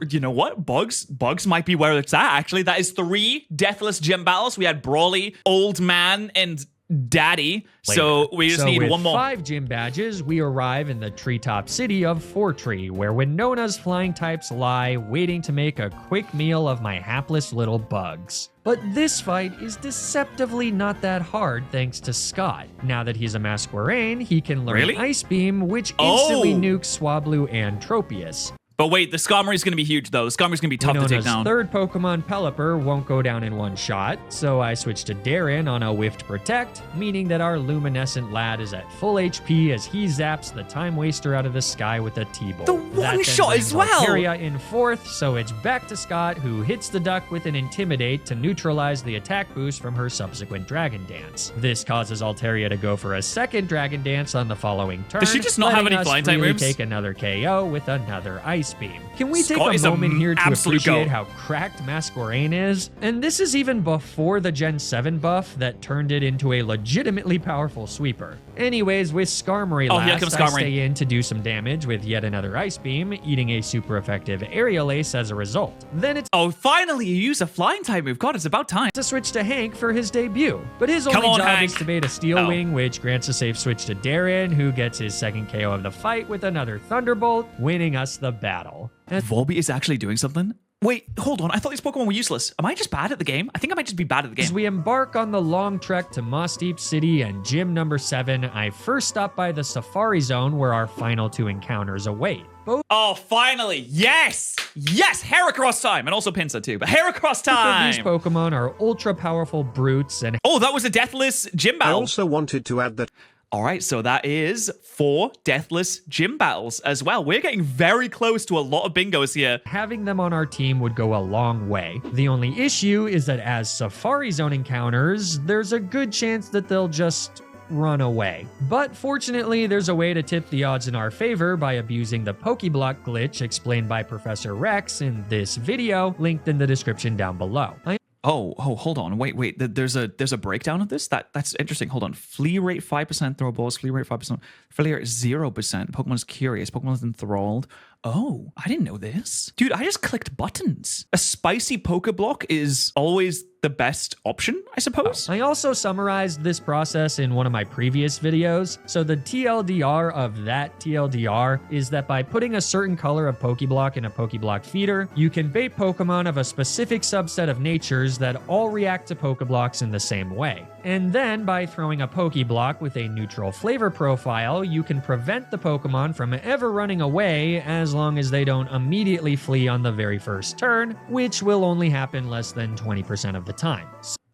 S1: You know what? Bugs might be where it's at, actually. That is 3 deathless gym battles. We had Brawly, Old Man, and Daddy. So we just need
S2: with
S1: one more.
S2: 5 gym badges, we arrive in the treetop city of Fortree, where Winona's flying types lie, waiting to make a quick meal of my hapless little bugs. But this fight is deceptively not that hard thanks to Scott. Now that he's a Masquerain, he can learn Ice Beam, which instantly nukes Swablu and Tropius.
S1: But wait, the Skarmory is going to be huge, though. The Skarmory is going to be tough to take down.
S2: Third Pokemon, Pelipper, won't go down in one shot, so I switched to Darren on a Whiffed Protect, meaning that our luminescent lad is at full HP as he zaps the Time Waster out of the sky with a T-Bolt.
S1: The one shot as well!
S2: Valkyria in 4th, so it's back to Scott, who hits the duck with an Intimidate to neutralize the attack boost from her subsequent Dragon Dance. This causes Altaria to go for a second Dragon Dance on the following turn.
S1: Does she just not have any flying type moves?
S2: Take another KO with another Ice Beam. Can we take
S1: Scott
S2: a moment here to appreciate
S1: goat.
S2: how cracked Masquerain is? And this is even before the Gen 7 buff that turned it into a legitimately powerful sweeper. Anyways, with Skarmory last, I stay in to do some damage with yet another Ice Beam, eating a super effective Aerial Ace as a result. Then it's
S1: finally you use a flying type move. God, it's about time.
S2: to switch to Hank for his debut. But his only job is to bait a Steel Wing, which grants a safe switch to Darren, who gets his second KO of the fight with another Thunderbolt, winning us the battle.
S1: Volbeat is actually doing something? Wait, hold on. I thought these Pokemon were useless. Am I just bad at the game? I think I might just be bad at the game.
S2: As we embark on the long trek to Moss Deep City and Gym number 7, I first stop by the Safari Zone where our final 2 encounters await.
S1: Oh, finally. Yes. Yes. Heracross time. And also Pinsir too, but Heracross time.
S2: These Pokemon are ultra powerful brutes and...
S1: Oh, that was a deathless gym battle.
S3: I also wanted to add that...
S1: All right, so that is 4 deathless gym battles as well. We're getting very close to a lot of bingos here.
S2: Having them on our team would go a long way. The only issue is that as Safari Zone encounters, there's a good chance that they'll just run away. But fortunately, there's a way to tip the odds in our favor by abusing the Pokeblock glitch explained by Professor Rex in this video, linked in the description down below.
S1: Oh, hold on. Wait. There's a breakdown of this? That's interesting. Hold on. Flee rate 5%, throw balls, flee rate 5%, failure rate 0%. Pokemon is curious, Pokemon is enthralled. Oh, I didn't know this. Dude, I just clicked buttons. A spicy Pokeblock is always the best option, I suppose.
S2: I also summarized this process in one of my previous videos. So the TLDR of that TLDR is that by putting a certain color of Pokeblock in a Pokeblock feeder, you can bait Pokemon of a specific subset of natures that all react to Pokeblocks in the same way. And then by throwing a Pokeblock with a neutral flavor profile, you can prevent the Pokemon from ever running away as long as they don't immediately flee on the very first turn, which will only happen less than 20% of the time.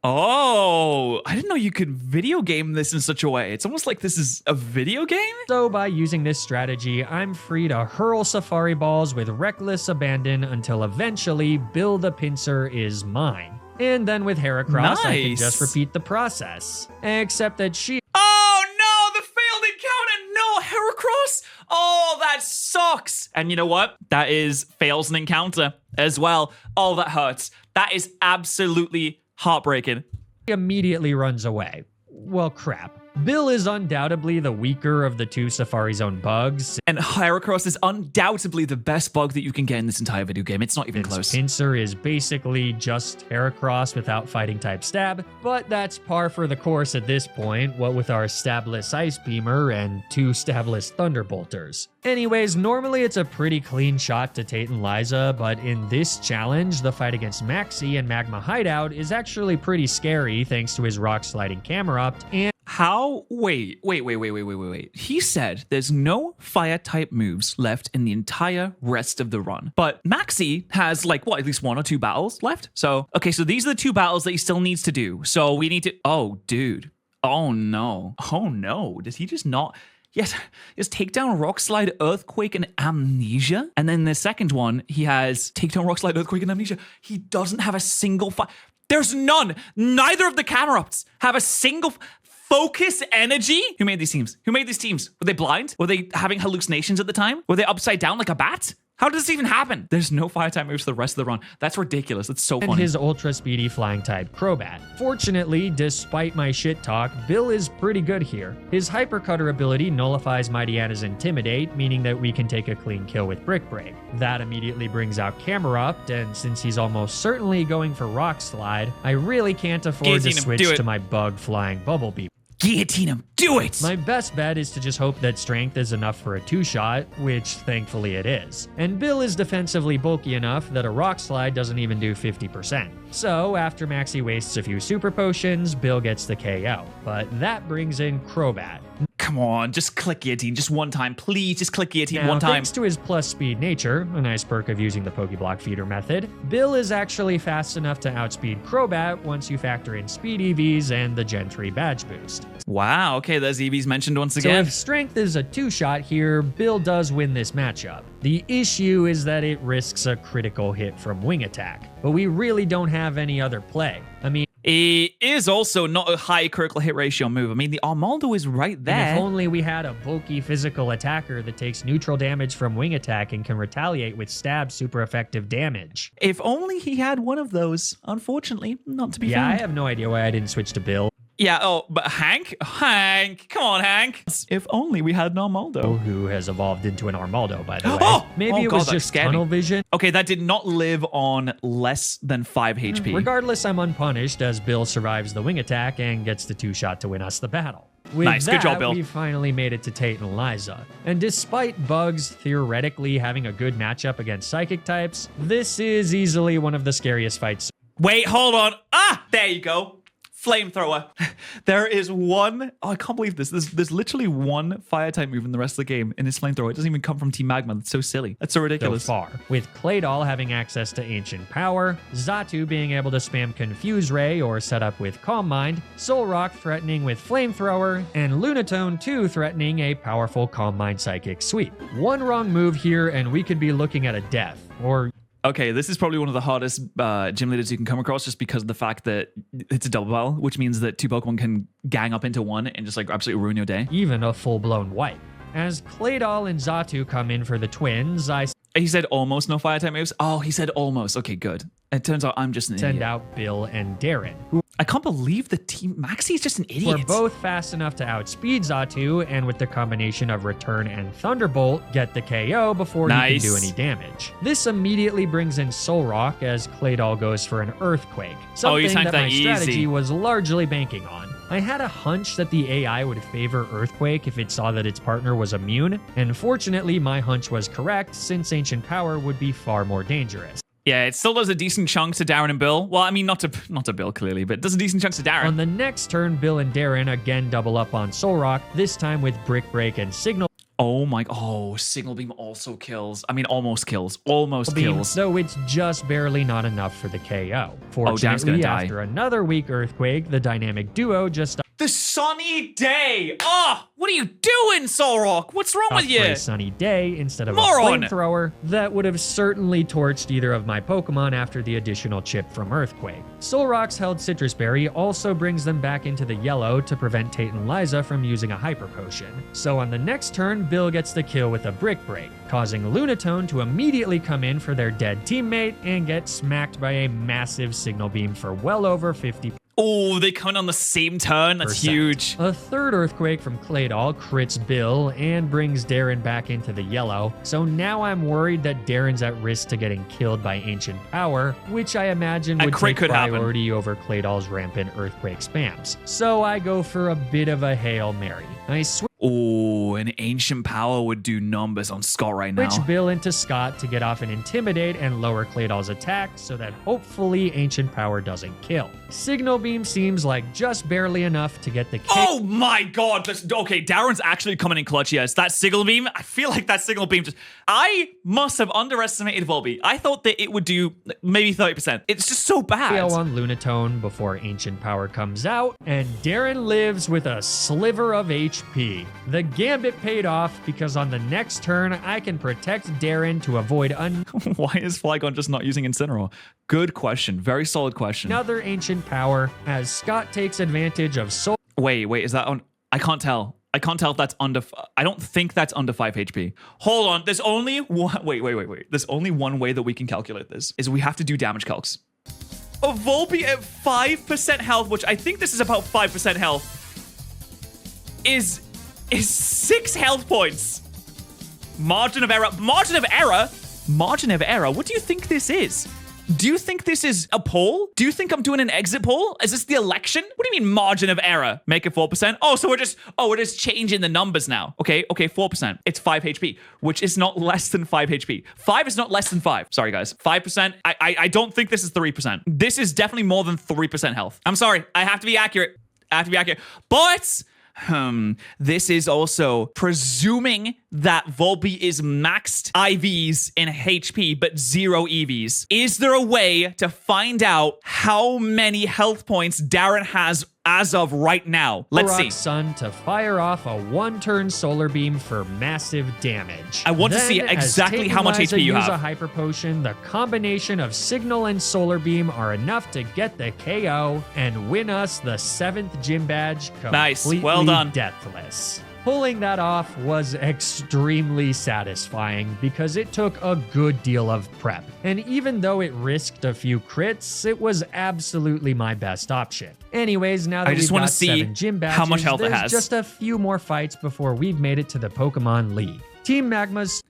S1: Oh, I didn't know you could video game this in such a way. It's almost like this is a video game?
S2: So by using this strategy, I'm free to hurl Safari Balls with reckless abandon until eventually Bill the Pincer is mine. And then with Heracross, I can just repeat the process. Except that she...
S1: Oh no, the failed encounter! No, Heracross? Oh, that sucks! And you know what? That is fails an encounter as well. Oh, that hurts. That is absolutely heartbreaking.
S2: immediately runs away. Well, crap. Bill is undoubtedly the weaker of the two Safari Zone bugs.
S1: And Heracross is undoubtedly the best bug that you can get in this entire video game. It's not even close.
S2: Pincer is basically just Heracross without fighting type stab, but that's par for the course at this point, what with our stabless Ice Beamer and two stabless Thunderbolters. Anyways, normally it's a pretty clean shot to Tate and Liza, but in this challenge, the fight against Maxi and Magma Hideout is actually pretty scary thanks to his rock sliding camera and
S1: How? Wait. He said there's no fire type moves left in the entire rest of the run. But Maxi has like, what, at least one or two battles left? So, okay, so these are the two battles that he still needs to do. So we need to, oh, dude. Oh no. Did he just not? Yes, just Takedown, Rock Slide, Earthquake, and Amnesia. And then the second one, he has Takedown, Rock Slide, Earthquake, and Amnesia. He doesn't have a single There's none. Neither of the camera-ups have a single focus energy. Who made these teams? Were they blind? Were they having hallucinations at the time? Were they upside down like a bat? How does this even happen? There's no fire type moves for the rest of the run. That's ridiculous. That's so funny.
S2: And his ultra speedy flying type Crobat. Fortunately, despite my shit talk, Bill is pretty good here. His Hyper Cutter ability nullifies Mightyana's Intimidate, meaning that we can take a clean kill with Brick Break. That immediately brings out Camerupt, and since he's almost certainly going for Rock Slide, I really can't afford to switch to my bug flying Bubble Beam.
S1: Guillotine him. Do it!
S2: My best bet is to just hope that strength is enough for a two-shot, which thankfully it is. And Bill is defensively bulky enough that a Rock Slide doesn't even do 50%. So after Maxi wastes a few super potions, Bill gets the KO. But that brings in Crobat.
S1: Come on, just click Guillotine just one time. Please, just click Guillotine
S2: Now,
S1: one time.
S2: Thanks to his plus speed nature, a nice perk of using the Pokeblock feeder method, Bill is actually fast enough to outspeed Crobat once you factor in speed EVs and the Gen 3 badge boost.
S1: Wow, okay, there's EVs mentioned once
S2: So
S1: again.
S2: if strength is a two-shot here, Bill does win this matchup. The issue is that it risks a critical hit from Wing Attack, but we really don't have any other play. I mean,
S1: it is also not a high critical hit ratio move. I mean, the Armaldo is right there.
S2: And if only we had a bulky physical attacker that takes neutral damage from Wing Attack and can retaliate with stab super effective damage.
S1: If only he had one of those. Unfortunately, not to be
S2: Yeah,
S1: found.
S2: I have no idea why I didn't switch to Bill.
S1: Yeah, oh, but Hank, come on, Hank. If only we had an Armaldo.
S2: Who has evolved into an Armaldo, by the way.
S1: Oh!
S2: Maybe
S1: Oh,
S2: it
S1: God,
S2: was
S1: that
S2: just
S1: scared me.
S2: tunnel vision.
S1: Okay, that did not live on less than 5 HP.
S2: Regardless, I'm unpunished as Bill survives the Wing Attack and gets the two-shot to win us the battle. With
S1: Nice,
S2: that,
S1: good job, Bill.
S2: we finally made it to Tate and Liza. And despite Bugs theoretically having a good matchup against Psychic types, this is easily one of the scariest fights.
S1: Wait, hold on. Ah, there you go. Flamethrower. There is one. Oh, I can't believe this. There's literally one fire type move in the rest of the game, and it's Flamethrower. It doesn't even come from Team Magma. That's so silly. That's so ridiculous.
S2: So far, with Claydol having access to Ancient Power, Xatu being able to spam Confuse Ray or set up with Calm Mind, Solrock threatening with Flamethrower, and Lunatone 2 threatening a powerful Calm Mind Psychic Sweep. One wrong move here and we could be looking at a death, or...
S1: Okay, this is probably one of the hardest gym leaders you can come across just because of the fact that it's a double battle, which means that two Pokemon can gang up into one and just like absolutely ruin your day.
S2: even a full-blown wipe. As Claydol and Xatu come in for the twins, I
S1: He said almost no fire type moves. Oh, he said almost. Okay, good. It turns out I'm just an
S2: send
S1: idiot.
S2: out Bill and Darren, who
S1: I can't believe the team. Maxi is just an idiot.
S2: were both fast enough to outspeed Xatu, and with the combination of Return and Thunderbolt, get the KO before he can do any damage. This immediately brings in Solrock as Claydol goes for an Earthquake, something
S1: timed
S2: that
S1: that
S2: my
S1: easy.
S2: strategy was largely banking on. I had a hunch that the AI would favor Earthquake if it saw that its partner was immune, and fortunately my hunch was correct since Ancient Power would be far more dangerous.
S1: Yeah, it still does a decent chunk to Darren and Bill. Well, I mean, not to Bill, clearly, but it does a decent chunk to Darren.
S2: On the next turn, Bill and Darren again double up on Solrock, this time with Brick Break and Signal.
S1: Oh my, oh, Signal Beam also kills. I mean, almost kills. Almost kills.
S2: Though it's just barely not enough for the KO.
S1: Oh, Dan's gonna
S2: Fortunately,
S1: die.
S2: after another weak Earthquake, the dynamic duo just
S1: The sunny day! Oh, what are you doing, Solrock? What's wrong with
S2: for
S1: you?
S2: a sunny day instead of
S1: Moron!
S2: a flamethrower that would have certainly torched either of my Pokemon after the additional chip from Earthquake. Solrock's held Citrus Berry also brings them back into the yellow to prevent Tate and Liza from using a Hyper Potion. So on the next turn, Bill gets the kill with a Brick Break, causing Lunatone to immediately come in for their dead teammate and get smacked by a massive Signal Beam for well over 50%.
S1: Oh, they come in on the same turn? That's huge.
S2: A third Earthquake from Claydol crits Bill and brings Darren back into the yellow, so now I'm worried that Darren's at risk to getting killed by Ancient Power, which I imagine would take priority over Claydol's rampant Earthquake spams. So I go for a bit of a Hail Mary. I
S1: Oh, an Ancient Power would do numbers on Scott right now.
S2: switch Bill into Scott to get off an Intimidate and lower Claydol's attack so that hopefully Ancient Power doesn't kill. Signal Beam seems like just barely enough to get the kill.
S1: Oh my god. Okay, Darren's actually coming in clutch, yes. That Signal Beam, I feel like that Signal Beam just... I must have underestimated Volbeat. I thought that it would do maybe 30%. It's just so bad.
S2: KO on Lunatone before Ancient Power comes out, and Darren lives with a sliver of HP. The Gambit paid off because on the next turn, I can protect Darren to avoid
S1: Why is Flygon just not using Incineroar? Good question. Very solid question.
S2: another Ancient Power as Scott takes advantage of Soul.
S1: Wait, is that on? I can't tell. I can't tell if that's under... I don't think that's under 5 HP. Hold on. There's only one... Wait. There's only one way that we can calculate this, is we have to do damage calcs. A Volbeat at 5% health, which I think this is about 5% health, is 6 health points. Margin of error. Margin of error? Margin of error? What do you think this is? Do you think this is a poll? Do you think I'm doing an exit poll? Is this the election? What do you mean margin of error? Make it 4%? Oh, so we're just changing the numbers now. Okay, 4%. It's 5 HP, which is not less than 5 HP. 5 is not less than 5. Sorry, guys. 5%. I don't think this is 3%. This is definitely more than 3% health. I'm sorry. I have to be accurate. But... this is also presuming that Volbeat is maxed IVs in HP, but 0 EVs. Is there a way to find out how many health points Darren has as of right now? Let's see.
S2: Sun to fire off a 1-turn Solar Beam for massive damage.
S1: I want to see exactly how much HP you have.
S2: Use a Hyper Potion. The combination of Signal and Solar Beam are enough to get the KO and win us the 7th gym badge completely
S1: nice. Well done.
S2: deathless. Pulling that off was extremely satisfying because it took a good deal of prep. And even though it risked a few crits, it was absolutely my best option. Anyways, now that we've got 7 gym badges,
S1: how much health it has.
S2: Just a few more fights before we've made it to the Pokemon League. Team Magma's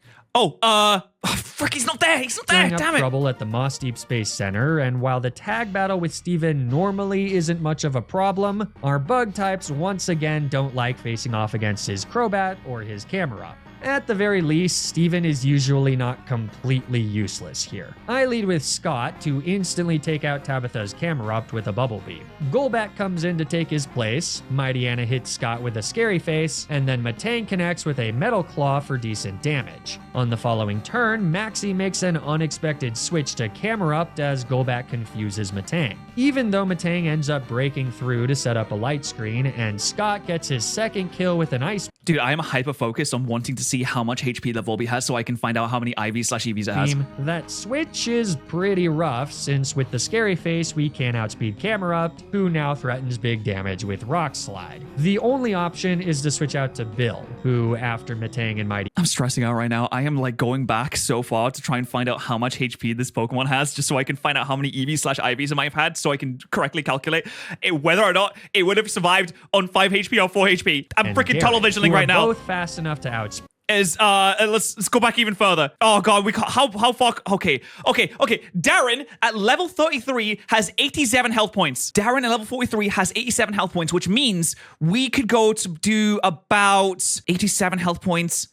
S1: frick, he's not there. Damn it.
S2: Trouble at the Moss Deep Space Center, and while the tag battle with Steven normally isn't much of a problem, our bug types once again don't like facing off against his Crobat or his Camerupt. At the very least, Steven is usually not completely useless here. I lead with Scott to instantly take out Tabitha's Camerupt with a Bubble Beam. Golbat comes in to take his place, Mighty Anna hits Scott with a Scary Face, and then Matang connects with a Metal Claw for decent damage. On the following turn, Maxie makes an unexpected switch to Camerupt as Golbat confuses Matang. Even though Matang ends up breaking through to set up a light screen, and Scott gets his second kill with an Ice
S1: Dude, I am hyper-focused on wanting to see how much HP the Volbeat has so I can find out how many IVs/EVs it has.
S2: That switch is pretty rough, since with the Scary Face, we can outspeed Camerupt, who now threatens big damage with Rock Slide. The only option is to switch out to Bill, who, after Matang and Mighty...
S1: I'm stressing out right now. I am like going back so far to try and find out how much HP this Pokemon has, just so I can find out how many EVs/IVs it might have had, so I can correctly calculate whether or not it would have survived on 5 HP or 4 HP. I'm freaking tunnel visioning right now.
S2: Both fast enough to outspeed.
S1: Let's go back even further. Oh god, we can't, how far? Okay. Darren at level 33 has 87 health points. Darren at level 43 has 87 health points, which means we could go to do about 87 health points.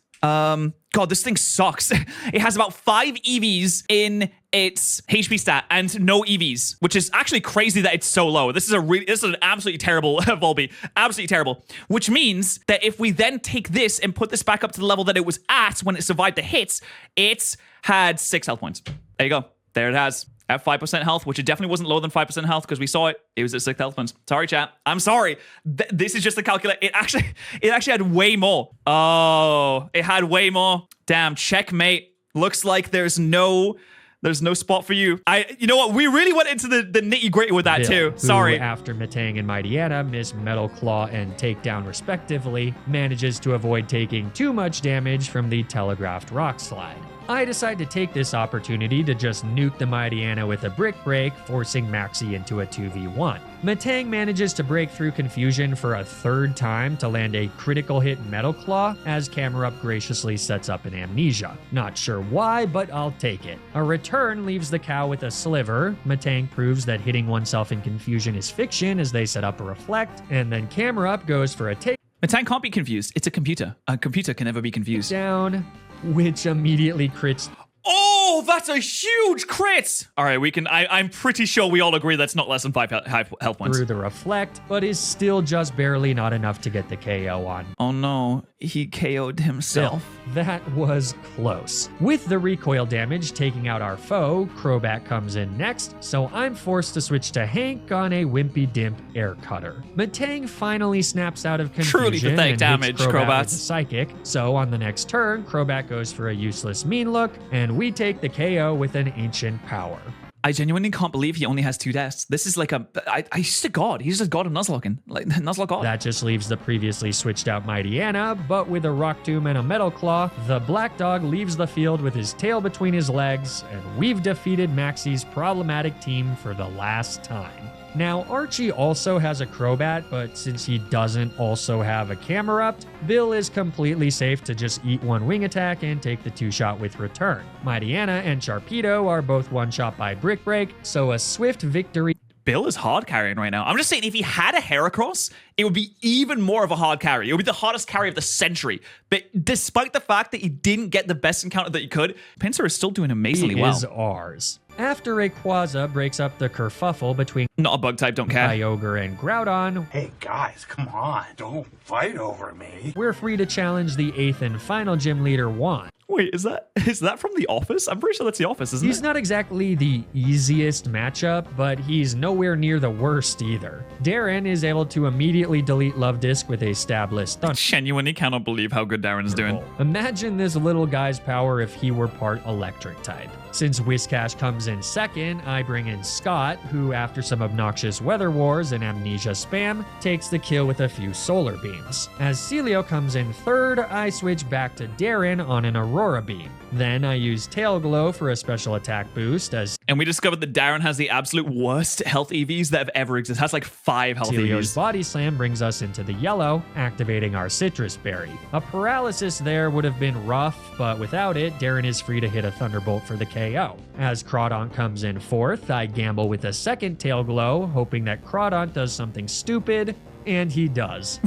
S1: God, this thing sucks. It has about 5 EVs in its HP stat and no EVs, which is actually crazy that it's so low. This is an absolutely terrible Volby. Absolutely terrible. Which means that if we then take this and put this back up to the level that it was at when it survived the hits, it had 6 health points. There you go. There it has. At 5% health, which it definitely wasn't lower than 5% health because we saw it. It was at 6 health points. Sorry, chat. I'm sorry. This is just a calculator. It actually had way more. Oh, it had way more. Damn, checkmate. Looks like there's no spot for you. You know what? We really went into the nitty gritty with that
S2: Bill,
S1: too. Sorry.
S2: Who, after Metang and Mightyena miss Metal Claw and Takedown respectively, manages to avoid taking too much damage from the telegraphed rock slide. I decide to take this opportunity to just nuke the Mightyena with a Brick Break, forcing Maxi into a 2v1. Metang manages to break through confusion for a 3rd time to land a critical hit Metal Claw as Camerupt graciously sets up an Amnesia. Not sure why, but I'll take it. A return leaves the cow with a Sliver. Metang proves that hitting oneself in confusion is fiction as they set up a Reflect, and then Camerupt goes for a take.
S1: Metang can't be confused. It's a computer. A computer can never be confused.
S2: Down, which immediately crits.
S1: Oh, that's a huge crit! All right, we can. I'm pretty sure we all agree that's not less than 5 health points.
S2: Through the Reflect, but is still just barely not enough to get the KO on.
S1: Oh no, he KO'd himself.
S2: Still, that was close. With the recoil damage taking out our foe, Crobat comes in next, so I'm forced to switch to Hank on a Wimpy Dimp Air Cutter. Metang finally snaps out of confusion.
S1: Truly pathetic
S2: and
S1: damage,
S2: hits Crobat
S1: Crobat.
S2: with a Psychic, so on the next turn, Crobat goes for a useless mean look, and we take the KO with an Ancient Power.
S1: I genuinely can't believe he only has 2 deaths. This is like he's just a god. He's just a god of Nuzlocking. Like, Nuzlocke god.
S2: That just leaves the previously switched out Mightyena, but with a Rock Tomb and a Metal Claw, the Black Dog leaves the field with his tail between his legs, and we've defeated Maxi's problematic team for the last time. Now, Archie also has a Crobat, but since he doesn't also have a Camerupt, Bill is completely safe to just eat 1 wing attack and take the 2-shot with return. Mightyena and Sharpedo are both 1-shot by Brick Break, so a swift victory.
S1: Bill is hard carrying right now. I'm just saying, if he had a Heracross, it would be even more of a hard carry. It would be the hardest carry of the century. But despite the fact that he didn't get the best encounter that he could, Pinsir is still doing amazingly well.
S2: He is ours. After Rayquaza breaks up the kerfuffle between
S1: Not a bug type, don't care.
S2: Kyogre and Groudon,
S3: Hey guys, come on, don't fight over me.
S2: we're free to challenge the 8th and final gym leader, Juan.
S1: Wait, is that from The Office? I'm pretty sure that's The Office, isn't
S2: He's
S1: it?
S2: not exactly the easiest matchup, but he's nowhere near the worst either. Darren is able to immediately delete Love Disc with a Stabless Thunder.
S1: Genuinely cannot believe how good Darren's doing.
S2: Imagine this little guy's power if he were part electric type. Since Whiscash comes in second, I bring in Scott, who after some obnoxious weather wars and amnesia spam, takes the kill with a few solar beams. As Celio comes in third, I switch back to Darren on an Aurora Beam. Then I use Tail Glow for a special attack boost as
S1: And we discovered that Darren has the absolute worst health EVs that have ever existed. Has like 5 health
S2: Celio's
S1: EVs.
S2: Body Slam brings us into the yellow, activating our Citrus Berry. A paralysis there would have been rough, but without it, Darren is free to hit a Thunderbolt for the KO. As Crawdaunt comes in fourth, I gamble with a second Tail Glow, hoping that Crawdaunt does something stupid, and he does.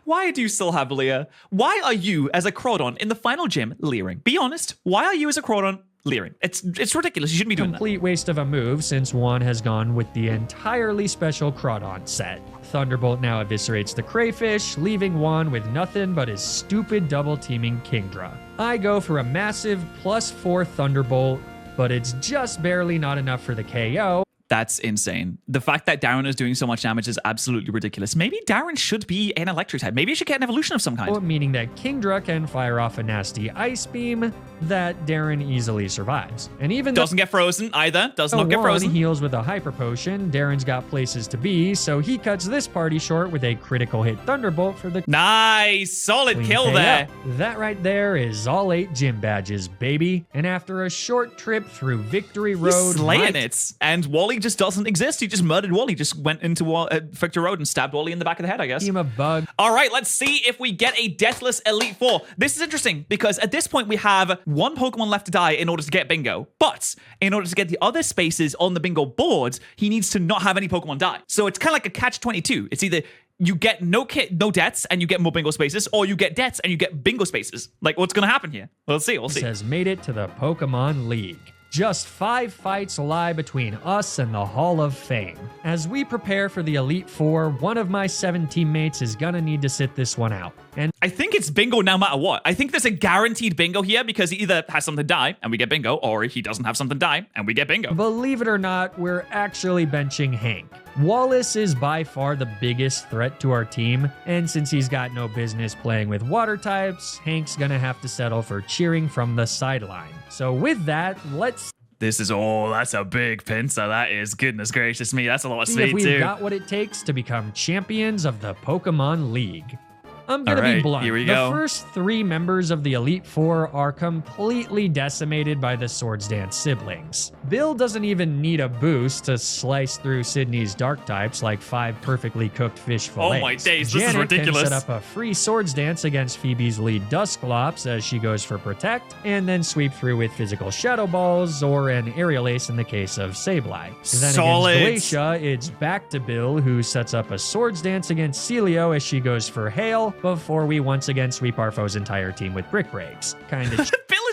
S1: Why do you still have Leer? Why are you, as a Crawdon, in the final gym, leering? Be honest. Why are you, as a Crawdon, leering? It's ridiculous. You shouldn't be doing that.
S2: Complete waste of a move since Juan has gone with the entirely special Crawdaunt set. Thunderbolt now eviscerates the Crayfish, leaving Juan with nothing but his stupid double-teaming Kingdra. I go for a massive +4 Thunderbolt, but it's just barely not enough for the KO.
S1: That's insane. The fact that Darren is doing so much damage is absolutely ridiculous. Maybe Darren should be an electric type. Maybe he should get an evolution of some kind.
S2: Meaning that Kingdra can fire off a nasty ice beam that Darren easily survives. And even
S1: Doesn't get frozen either. Does not get
S2: Juan
S1: frozen.
S2: heals with a hyper potion, Darren's got places to be, so he cuts this party short with a critical hit Thunderbolt for the
S1: Nice. Solid
S2: clean
S1: kill
S2: KO.
S1: there.
S2: That right there is all 8 gym badges, baby. And after a short trip through Victory
S1: He's
S2: Road,
S1: slaying it. And Wally just doesn't exist. He just murdered Wally. Just went into Victor Road and stabbed Wally in the back of the head, I guess.
S2: team of bug.
S1: All right, let's see if we get a Deathless Elite Four. This is interesting because at this point we have 1 Pokemon left to die in order to get Bingo. But in order to get the other spaces on the Bingo board, he needs to not have any Pokemon die. So it's kind of like a catch-22. It's either you get no deaths and you get more bingo spaces, or you get deaths and you get bingo spaces. Like, what's going to happen here? We'll see.
S2: Has made it to the Pokemon League. Just 5 fights lie between us and the Hall of Fame. As we prepare for the Elite Four, one of my 7 teammates is gonna need to sit this one out. And
S1: I think it's bingo no matter what. I think there's a guaranteed bingo here because he either has something die and we get bingo, or he doesn't have something die and we get bingo.
S2: believe it or not, we're actually benching Hank. Wallace is by far the biggest threat to our team, and since he's got no business playing with water types, Hank's gonna have to settle for cheering from the sideline. So with that, let's
S1: That's a big pincer. That is, goodness gracious me. That's a lot of
S2: see if
S1: speed
S2: we've
S1: too.
S2: got what it takes to become champions of the Pokemon League. I'm gonna be
S1: Alright,
S2: blunt.
S1: here we
S2: The
S1: go.
S2: first 3 members of the Elite Four are completely decimated by the Swords Dance siblings. Bill doesn't even need a boost to slice through Sydney's dark types like 5 perfectly cooked fish fillets.
S1: Oh my days, this is
S2: Janet
S1: ridiculous.
S2: can set up a free Swords Dance against Phoebe's lead Dusclops as she goes for Protect, and then sweep through with physical Shadow Balls or an Aerial Ace in the case of Sableye. Then
S1: Solid.
S2: against Glacia, it's back to Bill, who sets up a Swords Dance against Celio as she goes for Hail, before we once again sweep our foe's entire team with Brick Breaks. Kinda
S1: Bill is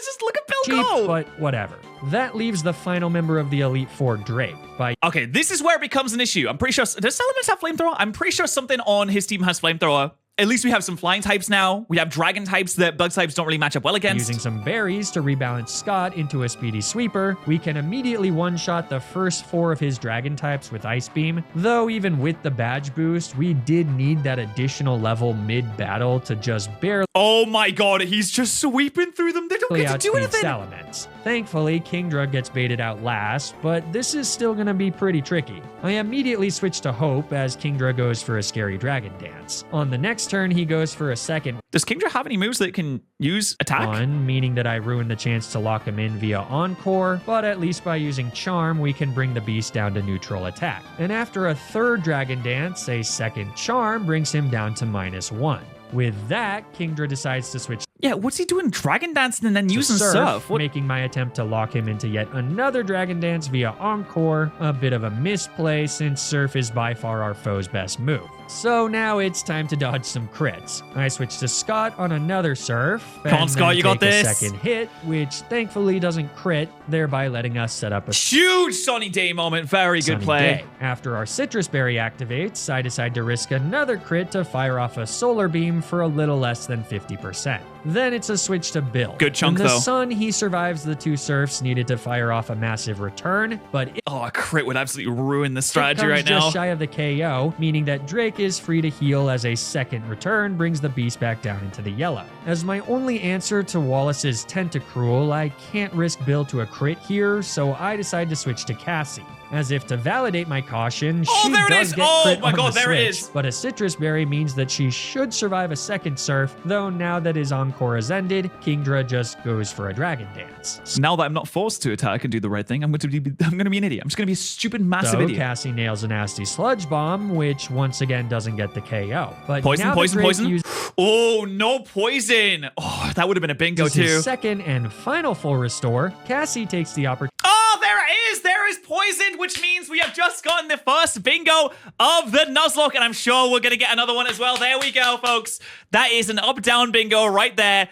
S1: just, look at Bill
S2: cheap,
S1: go.
S2: but whatever. That leaves the final member of the Elite Four, Drake.
S1: Okay, this is where it becomes an issue. I'm pretty sure, does Salamence have Flamethrower? I'm pretty sure something on his team has Flamethrower. At least we have some flying types now. We have dragon types that bug types don't really match up well against.
S2: Using some berries to rebalance Scott into a speedy sweeper, we can immediately one-shot the first 4 of his dragon types with Ice Beam. Though even with the badge boost, we did need that additional level mid-battle to just barely
S1: Oh my god, he's just sweeping through them. They don't get to do
S2: outspeed
S1: anything.
S2: Salamence. Thankfully, Kingdra gets baited out last, but this is still gonna be pretty tricky. I immediately switch to Hope as Kingdra goes for a scary dragon dance. On the next turn, he goes for a second
S1: Does Kingdra have any moves that can use attack?
S2: one, meaning that I ruin the chance to lock him in via Encore, but at least by using Charm, we can bring the beast down to neutral attack. And after a third Dragon Dance, a second Charm brings him down to -1. With that, Kingdra decides to switch
S1: Yeah, what's he doing? Dragon dancing and then
S2: to
S1: using surf? What?
S2: making my attempt to lock him into yet another Dragon Dance via Encore a bit of a misplay since Surf is by far our foe's best move. So now it's time to dodge some crits. I switch to Scott on another Surf.
S1: Come on,
S2: and
S1: Scott,
S2: then
S1: you got
S2: take a
S1: this.
S2: second hit, which thankfully doesn't crit, thereby letting us set up a
S1: Huge Sunny Day moment. Very good
S2: sunny
S1: play.
S2: day. After our Citrus Berry activates, I decide to risk another crit to fire off a Solar Beam for a little less than 50%. Then it's a switch to Bill.
S1: Good chunk,
S2: In the
S1: though.
S2: sun, he survives the 2 Surfs needed to fire off a massive return, but it
S1: Oh, a crit would absolutely ruin the strategy
S2: comes
S1: right now.
S2: just shy of the KO, meaning that Drake is free to heal as a second return brings the beast back down into the yellow. As my only answer to Wallace's Tentacruel, I can't risk Bill to a crit here, so I decide to switch to Cassie. As if to validate my caution,
S1: Oh,
S2: she
S1: there it
S2: does
S1: is!
S2: get
S1: Oh
S2: crit
S1: my
S2: on
S1: God,
S2: the
S1: there it
S2: switch,
S1: is!
S2: but a Citrus Berry means that she should survive a second Surf, though now that his Encore is ended, Kingdra just goes for a Dragon Dance.
S1: Now that I'm not forced to attack and do the right thing, I'm going to be an idiot. I'm just going to be a stupid, massive
S2: So
S1: idiot.
S2: Cassie nails a nasty Sludge Bomb, which once again doesn't get the KO. But
S1: Poison,
S2: now that
S1: poison,
S2: Drake
S1: poison.
S2: uses
S1: Oh, no poison. Oh, that would have been a bingo
S2: his
S1: too.
S2: second and final full restore, Cassie takes the opportunity
S1: Oh, there it is. There is poisoned, which means we have just gotten the first bingo of the Nuzlocke, and I'm sure we're going to get another one as well. There we go, folks. That is an up-down bingo right there,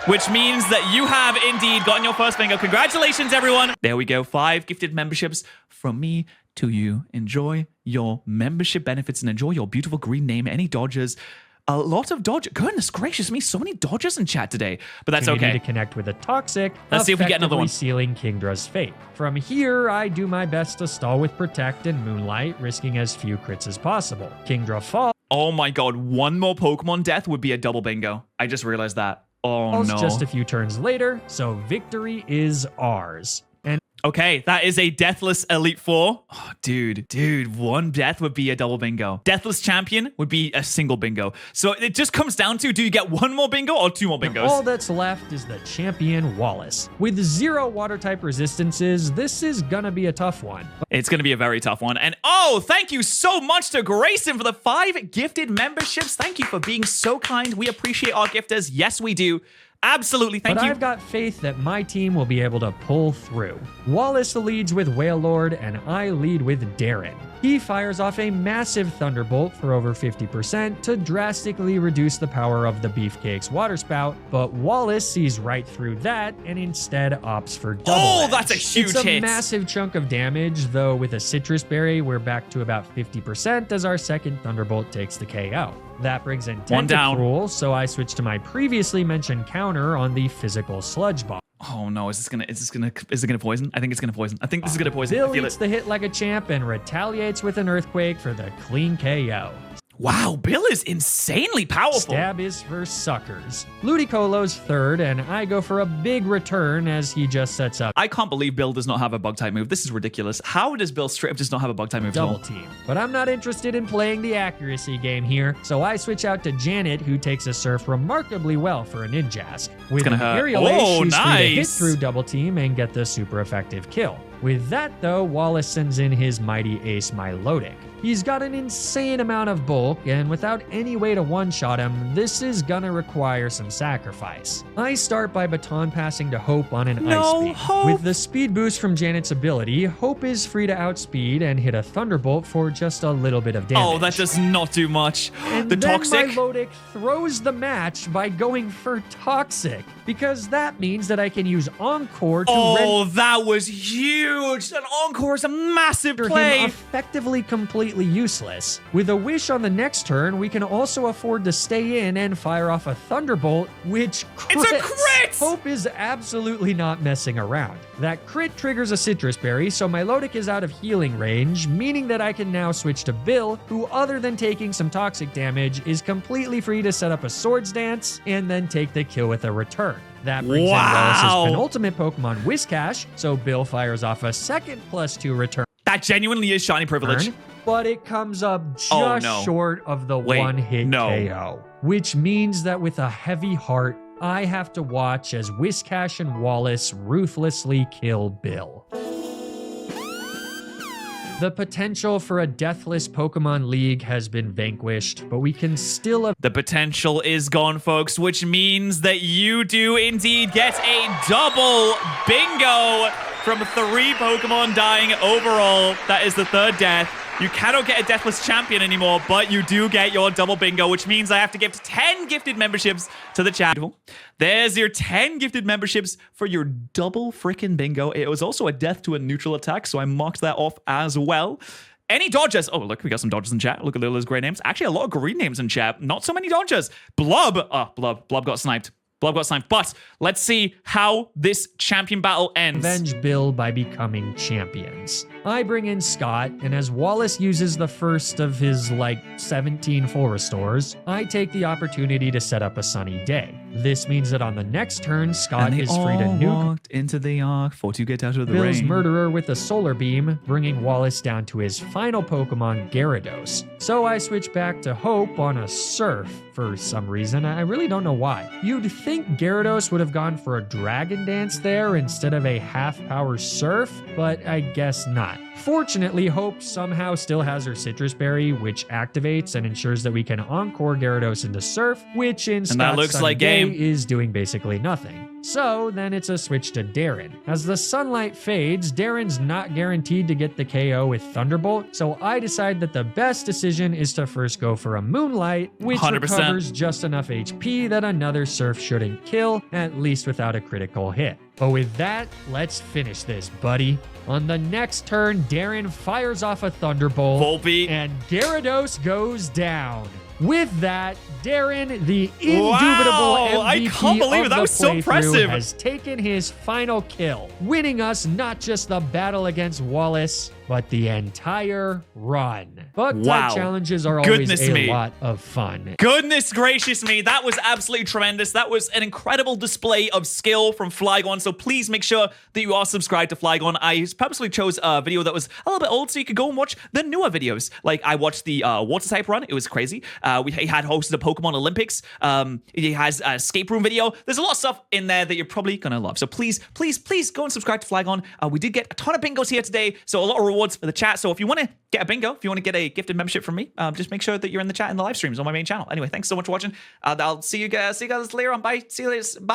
S1: which means that you have indeed gotten your first bingo. Congratulations, everyone. There we go. 5 gifted memberships from me to you. Enjoy your membership benefits and enjoy your beautiful green name. Any dodgers? A lot of dodgers. Goodness gracious me, so many dodgers in chat today. But that's
S2: to
S1: okay.
S2: connect with a Toxic,
S1: Let's see if we get another one.
S2: sealing Kingdra's fate. From here, I do my best to stall with Protect and Moonlight, risking as few crits as possible. Kingdra falls
S1: Oh my god, one more Pokemon death would be a double bingo. I just realized that. Oh no.
S2: just a few turns later, so victory is ours. And
S1: Okay, that is a Deathless Elite Four. Oh, dude, one death would be a double bingo. Deathless Champion would be a single bingo. So it just comes down to, do you get one more bingo or 2 more bingos?
S2: all that's left is the champion Wallace. With 0 water type resistances, this is gonna be a tough one.
S1: It's going to be a very tough one. And oh, thank you so much to Grayson for the 5 gifted memberships. Thank you for being so kind. We appreciate our gifters. Yes, we do. Absolutely. Thank
S2: But
S1: you.
S2: I've got faith that my team will be able to pull through. Wallace leads with Wailord, and I lead with Darren. He fires off a massive Thunderbolt for over 50% to drastically reduce the power of the Beefcake's water spout, but Wallace sees right through that and instead opts for double edge.
S1: That's a huge
S2: It's a
S1: hit.
S2: massive chunk of damage, though with a Citrus Berry, we're back to about 50% as our second Thunderbolt takes the KO. That brings in
S1: One down.
S2: Tentacruel, so I switch to my previously mentioned counter on the physical Sludge Bomb.
S1: Oh no, is it gonna poison? I think it's gonna poison. I think this is gonna poison.
S2: Bill
S1: I feel
S2: eats
S1: it.
S2: the hit like a champ and retaliates with an Earthquake for the clean KO.
S1: Wow, Bill is insanely powerful.
S2: Stab is for suckers. Ludicolo's third, and I go for a big return as he just sets up
S1: I can't believe Bill does not have a bug type move. This is ridiculous. How does Bill straight up just not have a bug type move at all?
S2: double team. But I'm not interested in playing the accuracy game here, so I switch out to Janet, who takes a surf remarkably well for a Ninjask. With
S1: gonna
S2: an
S1: hurt.
S2: aerial ace,
S1: Oh,
S2: she's free to hit
S1: nice.
S2: through double team and get the super effective kill. With that though, Wallace sends in his mighty ace Milotic. He's got an insane amount of bulk, and without any way to one-shot him, this is gonna require some sacrifice. I start by baton passing to Hope on an
S1: No,
S2: Ice Beam.
S1: Hope!
S2: With the speed boost from Janet's ability, Hope is free to outspeed and hit a Thunderbolt for just a little bit of damage.
S1: Oh, that does not do much.
S2: And
S1: The
S2: then
S1: toxic.
S2: Milotic throws the match by going for Toxic, because that means that I can use Encore to
S1: Oh, that was huge. An encore is a massive
S2: render
S1: play.
S2: him effectively completely useless. With a wish on the next turn, we can also afford to stay in and fire off a Thunderbolt, which crits.
S1: It's a crit!
S2: Hope is absolutely not messing around. That crit triggers a Citrus Berry, so Milotic is out of healing range, meaning that I can now switch to Bill, who other than taking some toxic damage, is completely free to set up a Swords Dance and then take the kill with a return. That brings
S1: Wow.
S2: in Wallace's penultimate Pokemon, Whiscash, so Bill fires off a second +2 return.
S1: That genuinely is shiny privilege.
S2: But it comes up just
S1: Oh, no.
S2: short of the
S1: Wait,
S2: one-hit
S1: no.
S2: KO, which means that with a heavy heart, I have to watch as Whiscash and Wallace ruthlessly kill Bill. The potential for a deathless Pokemon League has been vanquished, but we can still
S1: The potential is gone, folks, which means that you do indeed get a double bingo from 3 Pokemon dying overall. That is the third death. You cannot get a deathless champion anymore, but you do get your double bingo, which means I have to gift 10 gifted memberships to the chat. There's your 10 gifted memberships for your double freaking bingo. It was also a death to a neutral attack, so I marked that off as well. Any dodgers? Oh, look, we got some dodgers in chat. Look at all those great names. Actually, a lot of green names in chat. Not so many dodgers. Blub. Oh, Blub. Blub got sniped. Blub got sniped. But let's see how this champion battle ends.
S2: avenge Bill by becoming champions. I bring in Scott, and as Wallace uses the first of his, 17 full restores, I take the opportunity to set up a sunny day. This means that on the next turn, Scott
S1: And they
S2: is free to
S1: all
S2: nuke
S1: walked into the ark for to get out of the
S2: Bill's
S1: rain.
S2: murderer with a solar beam, bringing Wallace down to his final Pokemon, Gyarados. So I switch back to Hope on a Surf for some reason. I really don't know why. You'd think Gyarados would have gone for a Dragon Dance there instead of a half-power Surf, but I guess not. Fortunately, Hope somehow still has her Citrus Berry, which activates and ensures that we can Encore Gyarados into Surf, which in
S1: And that
S2: Scott's
S1: looks
S2: Sunny
S1: like
S2: Day
S1: game.
S2: is doing basically nothing. So then it's a switch to Darren. As the sunlight fades, Darren's not guaranteed to get the KO with Thunderbolt, so I decide that the best decision is to first go for a Moonlight, which
S1: 100%.
S2: recovers just enough HP that another Surf shouldn't kill, at least without a critical hit. But with that, let's finish this, buddy. On the next turn, Darren fires off a Thunderbolt,
S1: Volbeat.
S2: and Gyarados goes down. With that, Darren, the indubitable
S1: Wow, I
S2: MVP
S1: can't believe it.
S2: of
S1: That
S2: the
S1: was so
S2: playthrough,
S1: impressive.
S2: has taken his final kill, winning us not just the battle against Wallace, but the entire run. But
S1: Wow.
S2: challenges are always
S1: Goodness
S2: a
S1: me.
S2: lot of fun.
S1: Goodness gracious me, that was absolutely tremendous. That was an incredible display of skill from Flygon, so please make sure that you are subscribed to Flygon. I purposely chose a video that was a little bit old so you could go and watch the newer videos. Like, I watched the water type run, it was crazy. He had hosted the Pokemon Olympics. He has a escape room video. There's a lot of stuff in there that you're probably gonna love. So please, please, please go and subscribe to Flygon. We did get a ton of bingos here today, so a lot of rewards for the chat. So if you want to get a bingo, if you want to get a gifted membership from me, just make sure that you're in the chat in the live streams on my main channel. Anyway, thanks so much for watching. I'll see you guys later on. Bye. See you later. Bye.